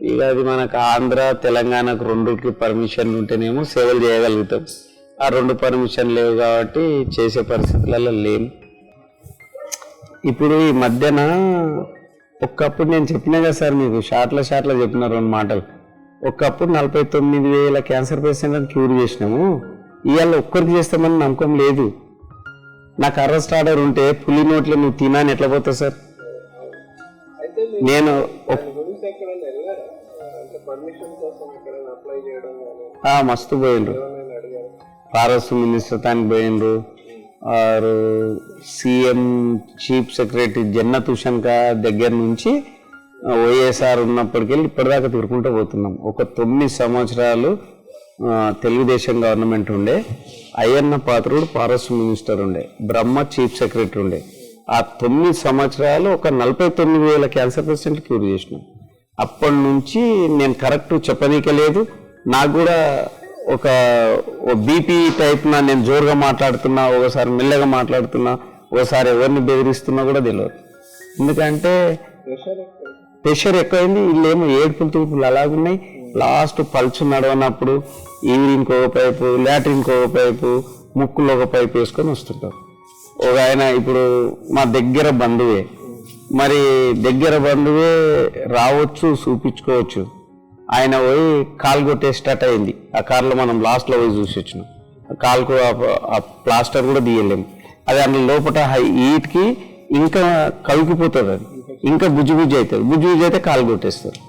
[SPEAKER 2] ఇక అది మనకు ఆంధ్ర తెలంగాణకు రెండుకి పర్మిషన్లు ఉంటేనేమో సేవలు చేయగలుగుతాం. ఆ 2 పర్మిషన్ లేవు కాబట్టి చేసే పరిస్థితులలో లేము. ఇప్పుడు ఈ మధ్యన ఒకప్పుడు నేను చెప్పినా కదా సార్ మీకు, షార్ట్లో చెప్పిన 2 మాటలు. ఒకప్పుడు 49,000 క్యాన్సర్ పేషెంట్లను క్యూర్ చేసినాము, ఇవాళ ఒక్కరికి చేస్తామని నమ్మకం లేదు. నాకు అరెస్ట్ ఆర్డర్ ఉంటే పులి నోట్లో నువ్వు తినాని ఎట్లా పోతావు సార్? నేను మస్తు పోయిండ్రు, ఫారెస్ట్ మినిస్టర్ తానికి పోయిండ్రు, ఆరు సీఎం చీఫ్ సెక్రటరీ జన్నత్ హుషన్ కా దగ్గర నుంచి వైఎస్ఆర్ ఉన్నప్పటికెళ్ళి ఇప్పటిదాకా తిరుగుకుంటూ పోతున్నాం. ఒక 9 సంవత్సరాలు తెలుగుదేశం గవర్నమెంట్ ఉండే, అయ్యన్న పాత్రుడు ఫారెస్ట్ మినిస్టర్ ఉండే, బ్రహ్మ చీఫ్ సెక్రటరీ ఉండే. ఆ 9 సంవత్సరాలు ఒక 49,000 క్యాన్సర్ పేషెంట్లు క్యూర్ చేసినాం. అప్పటి నుంచి నేను కరెక్ట్ చెప్పనీకలేదు. నాకు కూడా ఒక బీపీ టైప్న నేను జోరుగా మాట్లాడుతున్నా, ఒకసారి మెల్లగా మాట్లాడుతున్నా, ఒకసారి ఎవరిని బెదిరిస్తున్నా కూడా తెలియదు. ఎందుకంటే ప్రెషర్ ఎక్కువైంది. వీళ్ళేమో ఏడుపులు తూపులు అలాగున్నాయి. లాస్ట్ పల్చు నడవనప్పుడు యూరిన్కి ఒక పైపు, లాట్రిన్కి ఒక పైపు, ముక్కులో ఒక పైపు వేసుకొని వస్తుంటారు. ఒక ఆయన ఇప్పుడు మా దగ్గర బంధువే, మరి దగ్గర బంధువే రావచ్చు, చూపించుకోవచ్చు. ఆయన పోయి కాలు కొట్టే స్టార్ట్ అయింది. ఆ కార్లో మనం లాస్ట్లో పోయి చూసి వచ్చినాం. కాలుకు ఆ ప్లాస్టర్ కూడా తీయలేము. అది అందులో లోపల హీట్కి ఇంకా కలుపుకుపోతుంది, అది ఇంకా బుజ్జి అవుతుంది. బుజ్జి అయితే కాలు కొట్టేస్తారు.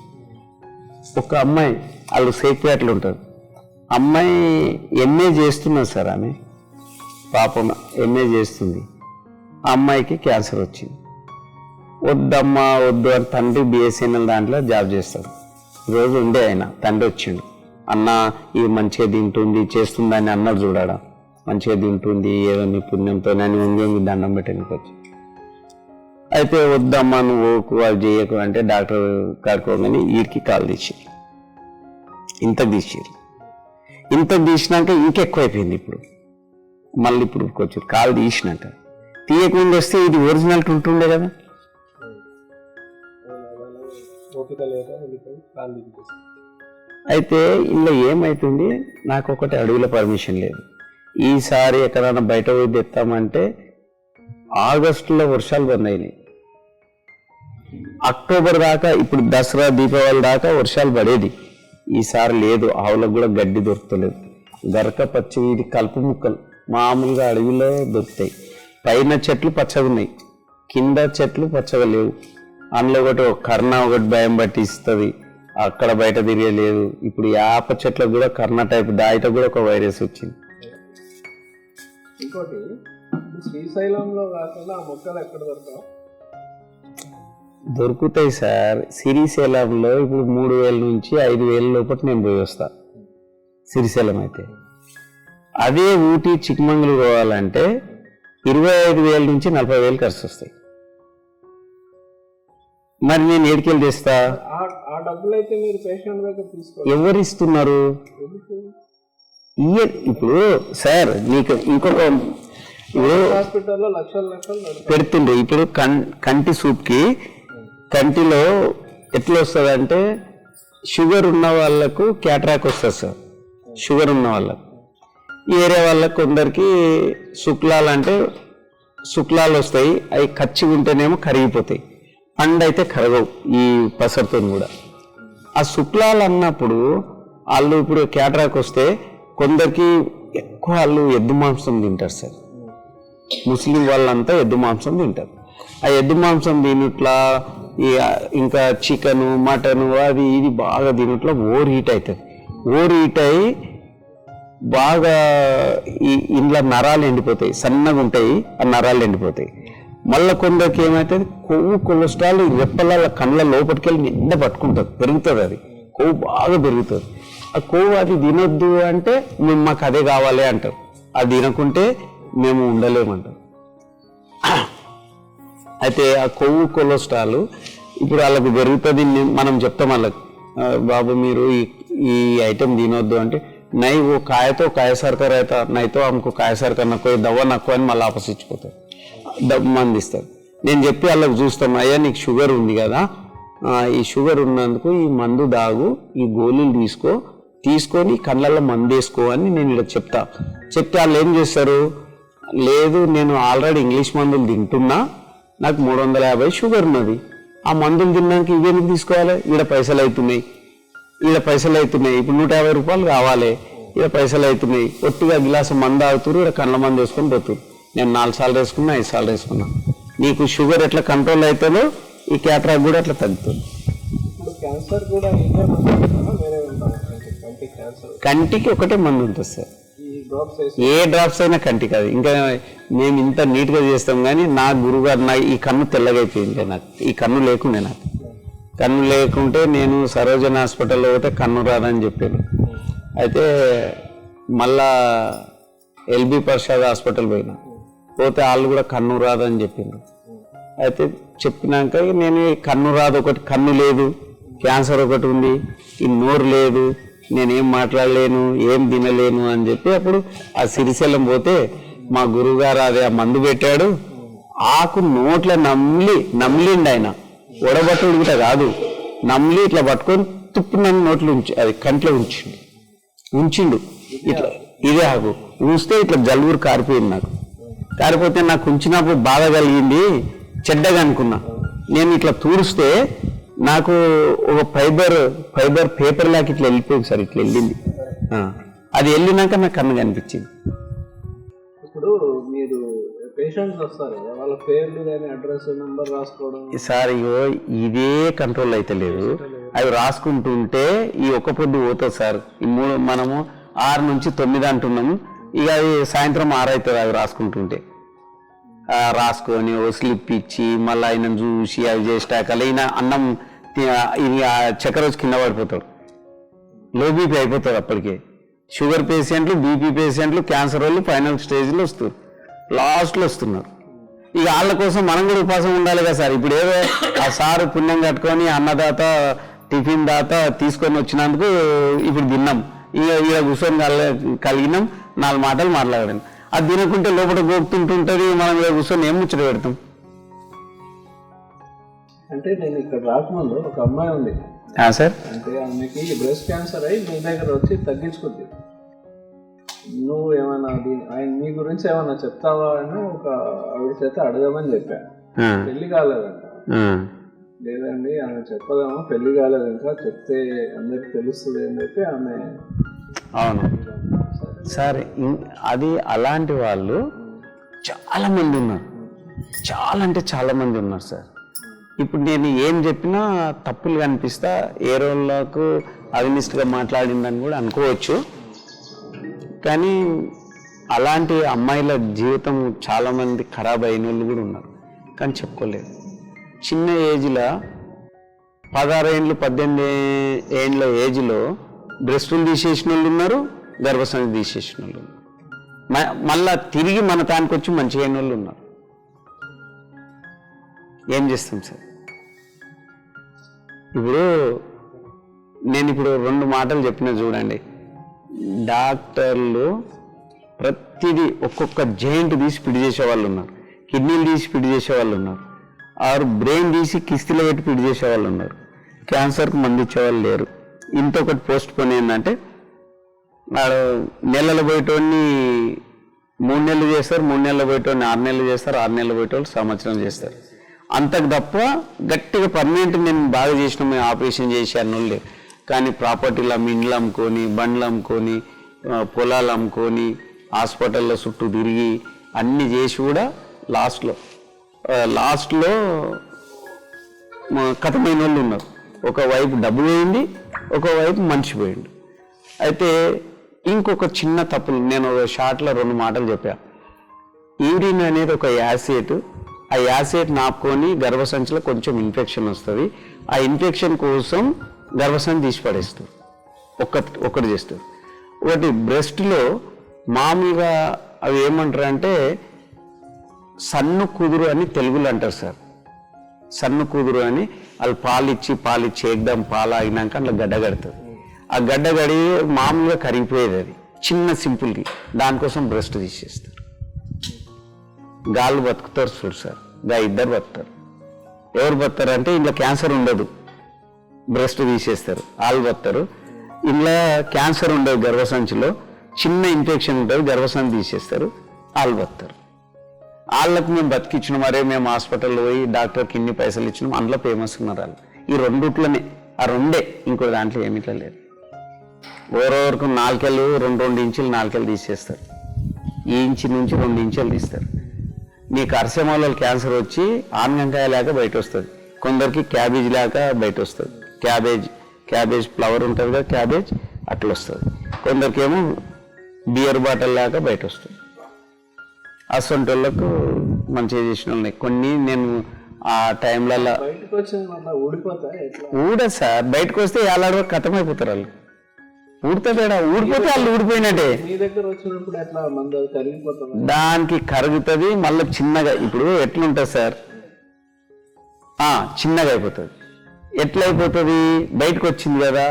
[SPEAKER 2] ఒక అమ్మాయి, వాళ్ళు సేక్పేటలు ఉంటారు, అమ్మాయి ఎంఏ చేస్తున్నారు సార్. ఆమె పాపం ఎంఏ చేస్తుంది. ఆ అమ్మాయికి క్యాన్సర్ వచ్చింది. వద్దమ్మా వద్దు అని తండ్రి బిఎస్ఎన్ఎల్ దాంట్లో జాబ్ చేస్తాడు. రోజు ఉండే ఆయన తండ్రి వచ్చిండు, అన్న ఇది మంచిగా తింటుంది చేస్తుందని అన్నాడు. చూడాడా మంచిగా తింటుంది ఏదో నీ పుణ్యంతో నేను ఉంగి దండం పెట్టడానికి వచ్చి. అయితే వద్దమ్మా నువ్వు ఓకు అది చేయకు అంటే డాక్టర్ కాడుకోగానే వీడికి కాలు తీసిరు. ఇంతకు తీసినాక ఇంకెక్కువైపోయింది. ఇప్పుడు మళ్ళీ ఇప్పుడు వచ్చారు కాలు తీసినాక. తీయకుండా వస్తే ఇది ఒరిజినల్ ఉంటుండే కదా. అయితే ఇలా ఏమవుతుంది, నాకు ఒకటి అడవిలో పర్మిషన్ లేదు. ఈసారి ఎక్కడైనా బయట పోయి తెస్తామంటే ఆగస్టులో వర్షాలు బంద్ అయినాయి. అక్టోబర్ దాకా, ఇప్పుడు దసరా దీపావళి దాకా వర్షాలు పడేది. ఈసారి లేదు. ఆవులకు కూడా గడ్డి దొరుకుతలేదు. గరక పచ్చి ఇది కలుపు ముక్కలు మామూలుగా అడవిలో దొరుకుతాయి. పైన చెట్లు పచ్చగా ఉన్నాయి, కింద చెట్లు పచ్చగా లేవు. అందులో ఒకటి కర్ణ ఒకటి భయం పట్టిస్తుంది, అక్కడ బయట తిరగలేదు. ఇప్పుడు యాప చెట్లకు కూడా కర్ణ టైప్ దాయిట కూడా ఒక వైరస్ వచ్చింది.
[SPEAKER 3] ఇంకోటి, శ్రీశైలంలో కాకుండా ఆ మొక్కలు ఎక్కడ దొరకవు?
[SPEAKER 2] దొరుకుతాయి సార్. శ్రీశైలంలో ఇప్పుడు 3,000 నుంచి 5,000 లోపల నేను పోయి వస్తా. శ్రీశైలం అయితే అదే ఊటీ చిక్మంగళూరు పోవాలంటే 25,000 నుంచి 40,000 ఖర్చు వస్తాయి. మరి నేను ఏడికెళ్ళి తెస్తా?
[SPEAKER 3] ఆ డబ్బులు అయితే మీరు పేషెంట్ దగ్గర తీసుకోవాలి.
[SPEAKER 2] ఎవరు ఇస్తున్నారు? ఇప్పుడు సార్ నీకు ఇంకొక
[SPEAKER 3] హాస్పిటల్లో లక్షలు
[SPEAKER 2] పెడుతుండే. ఇప్పుడు కంటి సూప్కి కంటిలో ఎట్లా వస్తుంది అంటే, షుగర్ ఉన్న వాళ్ళకు క్యాట్రాక్ వస్తుంది సార్. షుగర్ ఉన్న వాళ్ళకు, వేరే వాళ్ళకు కొందరికి శుక్లాలు అంటే శుక్లాలు వస్తాయి. అవి కచ్చిగా ఉంటేనేమో కరిగిపోతాయి, పండు అయితే కరగవు ఈ పసరుతో కూడా. ఆ శుక్లాలు అన్నప్పుడు వాళ్ళు ఇప్పుడు క్యాట్రాక్ వస్తే కొందరికి ఎక్కువ వాళ్ళు ఎద్దు మాంసం తింటారు సార్. ముస్లిం వాళ్ళంతా ఎద్దు మాంసం తింటారు. ఆ ఎద్దు మాంసం దీనిట్లా ఇంకా చికెను మటను అది ఇది బాగా దీనిట్లో ఓవర్ హీట్ అవుతుంది. ఓవర్ హీట్ అయ్యి బాగా ఇంట్లో నరాలు ఎండిపోతాయి, సన్నగా ఉంటాయి, ఆ నరాలు ఎండిపోతాయి. మళ్ళీ కొందరికి ఏమవుతుంది, కొవ్వు కొలెస్ట్రాల్ రెప్పల కళ్ళ లోపలికి వెళ్ళి నిండా పట్టుకుంటుంది, పెరుగుతుంది. అది కొవ్వు బాగా పెరుగుతుంది. ఆ కొవ్వు అది తినొద్దు అంటే మేము మాకు అదే కావాలి అంటారు. అది తినకుంటే మేము ఉండలేమంటారు. అయితే ఆ కొవ్వు కొలెస్ట్రాల్ ఇప్పుడు వాళ్ళకు పెరుగుతుంది. మనం చెప్తాం వాళ్ళకి, బాబు మీరు ఈ ఐటెం తినొద్దు అంటే, నై ఓ కాయతో కాయ సర్కర్ అవుతా, నైతో ఆమెకు కాయ సర్కర్ నక్కువ దవ్వ నక్కువ అని మళ్ళీ ఆపసిచ్చిపోతారు, మంది ఇస్తారు. నేను చెప్పి వాళ్ళకి చూస్తాం, అయ్యా నీకు షుగర్ ఉంది కదా, ఈ షుగర్ ఉన్నందుకు ఈ మందు దాగు, ఈ గోళీలు తీసుకొని కళ్ళల్లో మందు వేసుకో అని నేను ఇలా చెప్తే వాళ్ళు ఏం చేస్తారు, లేదు నేను ఆల్రెడీ ఇంగ్లీష్ మందులు తింటున్నా, నాకు 350 షుగర్ ఉన్నది, ఆ మందులు తిన్నాక ఇవేందుకు తీసుకోవాలి, ఈడ పైసలు అవుతున్నాయి ఇప్పుడు 150 రూపాయలు కావాలి, ఈడ పైసలు అవుతున్నాయి, ఒట్టిగా గిలాసు మందు ఆగుతారు, ఇక్కడ కళ్ళ మందు వేసుకొని పోతారు. నేను 4 సార్లు వేసుకున్నా, 5 సార్లు వేసుకున్నా. నీకు షుగర్ ఎట్లా కంట్రోల్ అవుతుందో ఈ క్యాట్రాక్ కూడా అట్లా తగ్గుతుంది. కంటికి ఒకటే మందు ఉంటుంది సార్. ఏ డ్రాప్స్ అయినా కంటికి. అది ఇంకా మేము ఇంత నీట్గా చేస్తాం కానీ నా గురుగారు నా ఈ కన్ను తెల్లగైపోయింది. నాకు ఈ కన్ను లేకుండే, నాకు కన్ను లేకుంటే నేను సరోజన హాస్పిటల్లో పోతే కన్ను రాదని చెప్పాను. అయితే మళ్ళా ఎల్బి ప్రసాద్ హాస్పిటల్ పోతే వాళ్ళు కూడా కన్ను రాదని చెప్పింది. అయితే చెప్పినాక నేను కన్ను రాదు, ఒకటి కన్ను లేదు, క్యాన్సర్ ఒకటి ఉంది, ఈ నోరు లేదు, నేనేం మాట్లాడలేను, ఏం తినలేను అని చెప్పి అప్పుడు ఆ శ్రీశైలం పోతే మా గురువుగారు అదే ఆ మందు పెట్టాడు. ఆకు నోట్ల నమ్లిండి ఆయన, ఒడబట్టుడు కూడా కాదు, నమ్లి ఇట్లా పట్టుకొని తుప్పునన్ను నోట్లు అది కంట్లో ఉంచిండు ఇట్లా. ఇదే ఆకు ఊస్తే ఇట్లా జలుబురు కారిపోయింది. కారిపోతే నాకు ఉంచినప్పుడు బాధ కలిగింది, చెడ్డగా అనుకున్నా. నేను ఇట్లా తూరిస్తే నాకు ఒక ఫైబర్ పేపర్ లాగా ఇట్లా వెళ్ళిపోయింది సార్, ఇట్లా వెళ్ళింది. అది వెళ్ళినాక నాకు కన్ను కనిపించింది.
[SPEAKER 3] ఇప్పుడు మీరు పేషెంట్స్ వస్తారు, వాళ్ళ పేర్లు కానీ అడ్రస్ నెంబర్ రాసుకోవడం
[SPEAKER 2] సార్, ఇదే కంట్రోల్ అయితే లేదు. అవి రాసుకుంటుంటే ఈ ఒక్క పొద్దు పోతుంది సార్. ఈ మనము 6 నుంచి 9 అంటున్నాము, ఇక అది సాయంత్రం 6 అవుతుంది అవి రాసుకుంటుంటే. రాసుకొని ఓ స్లిప్ ఇచ్చి మళ్ళీ ఆయన చూసి అవి చేసాక ఈయన అన్నం ఇది చక్కెర వచ్చి కింద పడిపోతాడు, లో బీపీ అయిపోతాడు. అప్పటికే షుగర్ పేషెంట్లు, బీపీ పేషెంట్లు, క్యాన్సర్ వాళ్ళు ఫైనల్ స్టేజ్లో వస్తారు, లాస్ట్లో వస్తున్నారు. ఇక వాళ్ళ కోసం మనం కూడా ఉపాసం ఉండాలి కదా సార్. ఇప్పుడు ఏదో ఆ సారు పుణ్యం కట్టుకొని అన్నదాత టిఫిన్ దాత తీసుకొని వచ్చినందుకు ఇప్పుడు తిన్నాం, ఇక కూర్చొని కలిగినాం, 4 మాటలు మాట్లాడాను. అది తినకుంటే లోపల గోపుతుంటుంటుంది, మనం ఇలా కూర్చొని ఏం ముచ్చట పెడతాం.
[SPEAKER 3] అంటే నేను ఇక్కడ రాకముందు ఒక అమ్మాయి ఉంది,
[SPEAKER 2] సార్
[SPEAKER 3] అంటే ఆమెకి బ్రెస్ట్ క్యాన్సర్ అయి మీ దగ్గర వచ్చి తగ్గించుకుంది. నువ్వు ఏమైనా ఆయన మీ గురించి ఏమైనా చెప్తావా అని ఒక ఆవిడ చేత అడగమని చెప్పాను. పెళ్లి కాలేదంట. లేదండి ఆమె చెప్పదామా, పెళ్లి కాలేదు ఇంకా, చెప్తే అందరికి తెలుస్తుంది అని చెప్పి ఆమె.
[SPEAKER 2] అవును సార్, అది అలాంటి వాళ్ళు చాలా మంది ఉన్నారు, చాలా అంటే చాలా మంది ఉన్నారు సార్. ఇప్పుడు నేను ఏం చెప్పినా తప్పులు కనిపిస్తా, ఏ రోజులకు అవినిస్ట్గా మాట్లాడిందని కూడా అనుకోవచ్చు. కానీ అలాంటి అమ్మాయిల జీవితం చాలామంది ఖరాబ్ అయిన వాళ్ళు కూడా ఉన్నారు, కానీ చెప్పుకోలేదు. చిన్న ఏజ్లో 16 ఏళ్ళు 18 ఏళ్ళ ఏజ్లో బ్రెస్టులు తీసేసిన వాళ్ళు ఉన్నారు, గర్భసంచి తీసేసిన వాళ్ళు ఉన్నారు, మళ్ళా తిరిగి మన తానికి వచ్చి మంచిగా అయిన వాళ్ళు ఉన్నారు. ఏం చేస్తాం సార్? ఇప్పుడు నేను 2 మాటలు చెప్పిన చూడండి. డాక్టర్లు ప్రతిదీ ఒక్కొక్క జాయింట్ తీసి పిడి చేసే వాళ్ళు ఉన్నారు, కిడ్నీలు తీసి పిడి చేసే వాళ్ళు ఉన్నారు, ఆరు బ్రెయిన్ తీసి కిస్తీలో పెట్టి పిడి చేసే వాళ్ళు ఉన్నారు, క్యాన్సర్కి మందు ఇచ్చేవాళ్ళు లేరు. ఇంకొకటి పోస్ట్ పోన్ ఏంటంటే వాడు నెలలు పోయేటోడిని 3 నెలలు చేస్తారు, 3 నెలలు పోయేటోడిని 6 నెలలు చేస్తారు, 6 నెలలు పోయేటోళ్ళు సంవత్సరం చేస్తారు. అంతకు తప్ప గట్టిగా పర్మనెంట్ నేను బాగా చేసిన మేము ఆపరేషన్ చేసి అన్నోళ్ళు లేరు. కానీ ప్రాపర్టీలు అమ్మి, ఇండ్లు అమ్ముకొని, బండ్లు అమ్ముకొని, పొలాలు అమ్ముకొని, హాస్పిటల్లో చుట్టూ తిరిగి అన్నీ చేసి కూడా లాస్ట్లో కథమైన వాళ్ళు ఉన్నారు. ఒకవైపు డబ్బు పోయింది, ఒకవైపు మనిషి పోయింది. అయితే ఇంకొక చిన్న తప్పులు నేను ఒక షార్ట్లో 2 మాటలు చెప్పాను. యూరిన్ అనేది ఒక యాసిడ్, ఆ యాసిడ్ నాపుకొని గర్భసంచిలో కొంచెం ఇన్ఫెక్షన్ వస్తుంది. ఆ ఇన్ఫెక్షన్ కోసం గర్భసంచి తీసి పడేస్తారు, ఒకటి చేస్తారు. ఒకటి బ్రెస్ట్లో మామూలుగా అవి ఏమంటారు అంటే సన్ను కుదురు అని తెలుగులో అంటారు సార్. సన్ను కుదురు అని వాళ్ళు పాలిచ్చి ఎగ్దం పాలు ఆగినాక అట్లా గడ్డ కడుతుంది. ఆ గడ్డ గడి మామూలుగా కరిగిపోయేది, అది చిన్న సింపుల్కి. దానికోసం బ్రెస్ట్ తీసేస్తారు. గాళ్ళు బతుకుతారు చూడు సార్, ఇద్దరు బతుకుతారు. ఎవరు బతుకుతారు అంటే ఇంట్లో క్యాన్సర్ ఉండదు, బ్రెస్ట్ తీసేస్తారు, వాళ్ళు బతుకుతారు. ఇంట్లో క్యాన్సర్ ఉండదు, గర్భసంచిలో చిన్న ఇన్ఫెక్షన్ ఉంటుంది, గర్భసంచి తీసేస్తారు, వాళ్ళు బతుకుతారు. వాళ్ళకు మేము బతికించిన మరే మేము హాస్పిటల్లో పోయి డాక్టర్కి ఇన్ని పైసలు ఇచ్చినాం, అందులో ఫేమస్ ఉన్నారు వాళ్ళు. ఈ రెండుట్లోనే, ఆ 2 ఇంకో దాంట్లో ఏమిట్లా లేదు. ఓరోవరకు 2 ఇంచులు 4 తీసేస్తారు, ఈ ఇంచు నుంచి 2 ఇంచులు తీస్తారు. నీకు అర్సెమాలలో క్యాన్సర్ వచ్చి ఆనగంకాయ లేక బయట వస్తుంది, కొందరికి క్యాబేజ్ లేక బయట వస్తుంది. క్యాబేజ్ ఫ్లవర్ ఉంటుంది కదా, క్యాబేజ్ అట్లా వస్తుంది. కొందరికి ఏమో బియర్ బాటిల్ లేక బయట వస్తుంది. అసొంటి వాళ్ళకు మంచిగా చేసిన ఉన్నాయి కొన్ని. నేను ఆ టైంలలో ఊడదు సార్, బయటకు వస్తే ఏలాడో కథమైపోతారు వాళ్ళు. ఊడిపోతాడా? ఊడిపోతే వాళ్ళు ఊడిపోయినట్టే. దానికి కరుగుతుంది మళ్ళీ చిన్నగా. ఇప్పుడు ఎట్లుంటుంది సార్, చిన్నగా అయిపోతుంది. ఎట్లా అయిపోతుంది? బయటకు వచ్చింది కదా,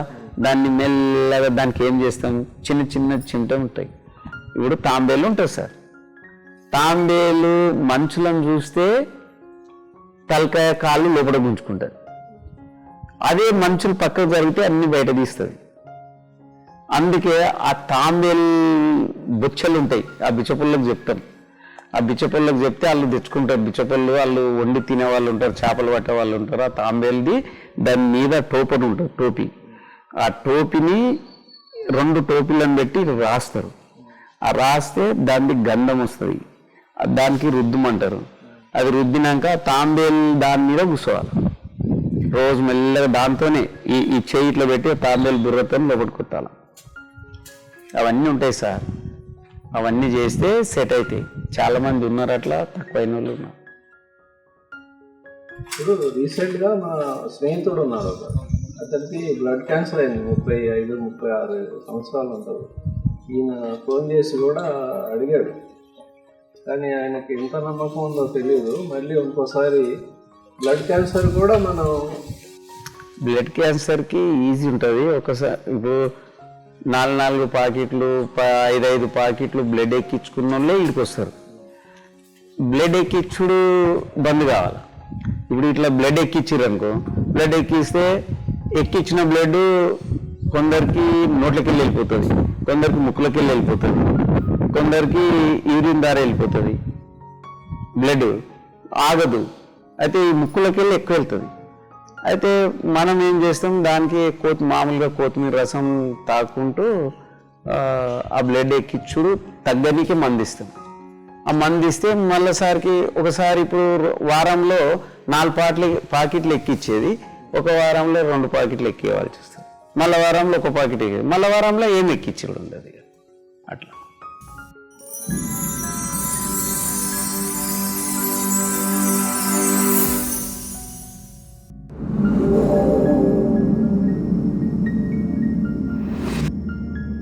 [SPEAKER 2] దాన్ని మెల్లగా దానికి ఏం చేస్తాం, చిన్న చింట ఉంటాయి. ఇప్పుడు తాంబేలు ఉంటుంది సార్, తాంబేలు మనుషులను చూస్తే తలకాయ కాళ్ళు లోపల గుంజుకుంటుంది. అదే మనుషులు పక్కకు జరిగితే అన్ని బయట తీస్తుంది. అందుకే ఆ తాంబేలు బుచ్చలు ఉంటాయి, ఆ బిచ్చపుల్లకు చెప్తాం. ఆ బిచ్చపుల్లకు చెప్తే వాళ్ళు తెచ్చుకుంటారు. బిచ్చపుల్లు వాళ్ళు వండి తినే వాళ్ళు ఉంటారు, చేపలు పట్టే వాళ్ళు ఉంటారు. ఆ తాంబేలుది దాని మీద టోపని ఉంటుంది, టోపీ. ఆ టోపీని 2 టోపీలను పెట్టి రాస్తారు. ఆ రాస్తే దానికి గంధం వస్తుంది, దానికి రుద్దుమంటారు. అది రుద్దినాక తాంబేలు దాని మీద కూర్చోవాలి. రోజు మెల్లగా దాంతోనే ఈ చేయి ఇట్లా పెట్టి తాంబేలు బుర్రతో లోపలికి కొట్టాలి. అవన్నీ ఉంటాయి సార్, అవన్నీ చేస్తే సెట్ అవుతాయి. చాలా మంది ఉన్నారు అట్లా, తక్కువైన వాళ్ళు ఉన్నారు.
[SPEAKER 3] ఇప్పుడు రీసెంట్గా మా స్నేహితుడు ఉన్నారు, అతనికి బ్లడ్ క్యాన్సర్ అయింది. 35-36 సంవత్సరాలు ఉంటారు. ఈయన ఫోన్ చేసి కూడా అడిగాడు, కానీ ఆయనకి ఎంత నమ్మకం ఉందో తెలియదు. మళ్ళీ ఇంకోసారి బ్లడ్ క్యాన్సర్ కూడా మనం
[SPEAKER 2] బ్లడ్ క్యాన్సర్కి ఈజీ ఉంటుంది. ఒకసారి ఇప్పుడు 4 పాకెట్లు 5 పాకెట్లు బ్లడ్ ఎక్కించుకున్న వాళ్ళే ఇక్కడికి వస్తారు. బ్లడ్ ఎక్కించుడు బంద్ కావాలి. ఇప్పుడు ఇట్లా బ్లడ్ ఎక్కించారు అనుకో, బ్లడ్ ఎక్కిస్తే ఎక్కించిన బ్లడ్ కొందరికి నోట్లకి వెళ్ళిపోతుంది, కొందరికి ముక్కులకి వెళ్ళిపోతుంది, కొందరికి యూరిన్ ద్వారా వెళ్ళిపోతుంది, బ్లడ్ ఆగదు. అయితే ఈ ముక్కులకి ఎక్కువ వెళ్తుంది. అయితే మనం ఏం చేస్తాం, దానికి మామూలుగా కొత్తిమీర రసం తాకుంటూ ఆ బ్లడ్ ఎక్కించుడు తగ్గనికి మందిస్తాం. ఆ మందిస్తే మళ్ళీసారికి ఒకసారి ఇప్పుడు వారంలో 4 పాకెట్లు ఎక్కిచ్చేది, ఒక వారంలో 2 పాకెట్లు ఎక్కేవాల్సి వస్తుంది. మళ్ళీ వారంలో 1 పాకెట్ ఎక్కేది, మళ్ళీ వారంలో ఏం ఎక్కించేది ఉండదు. అట్లా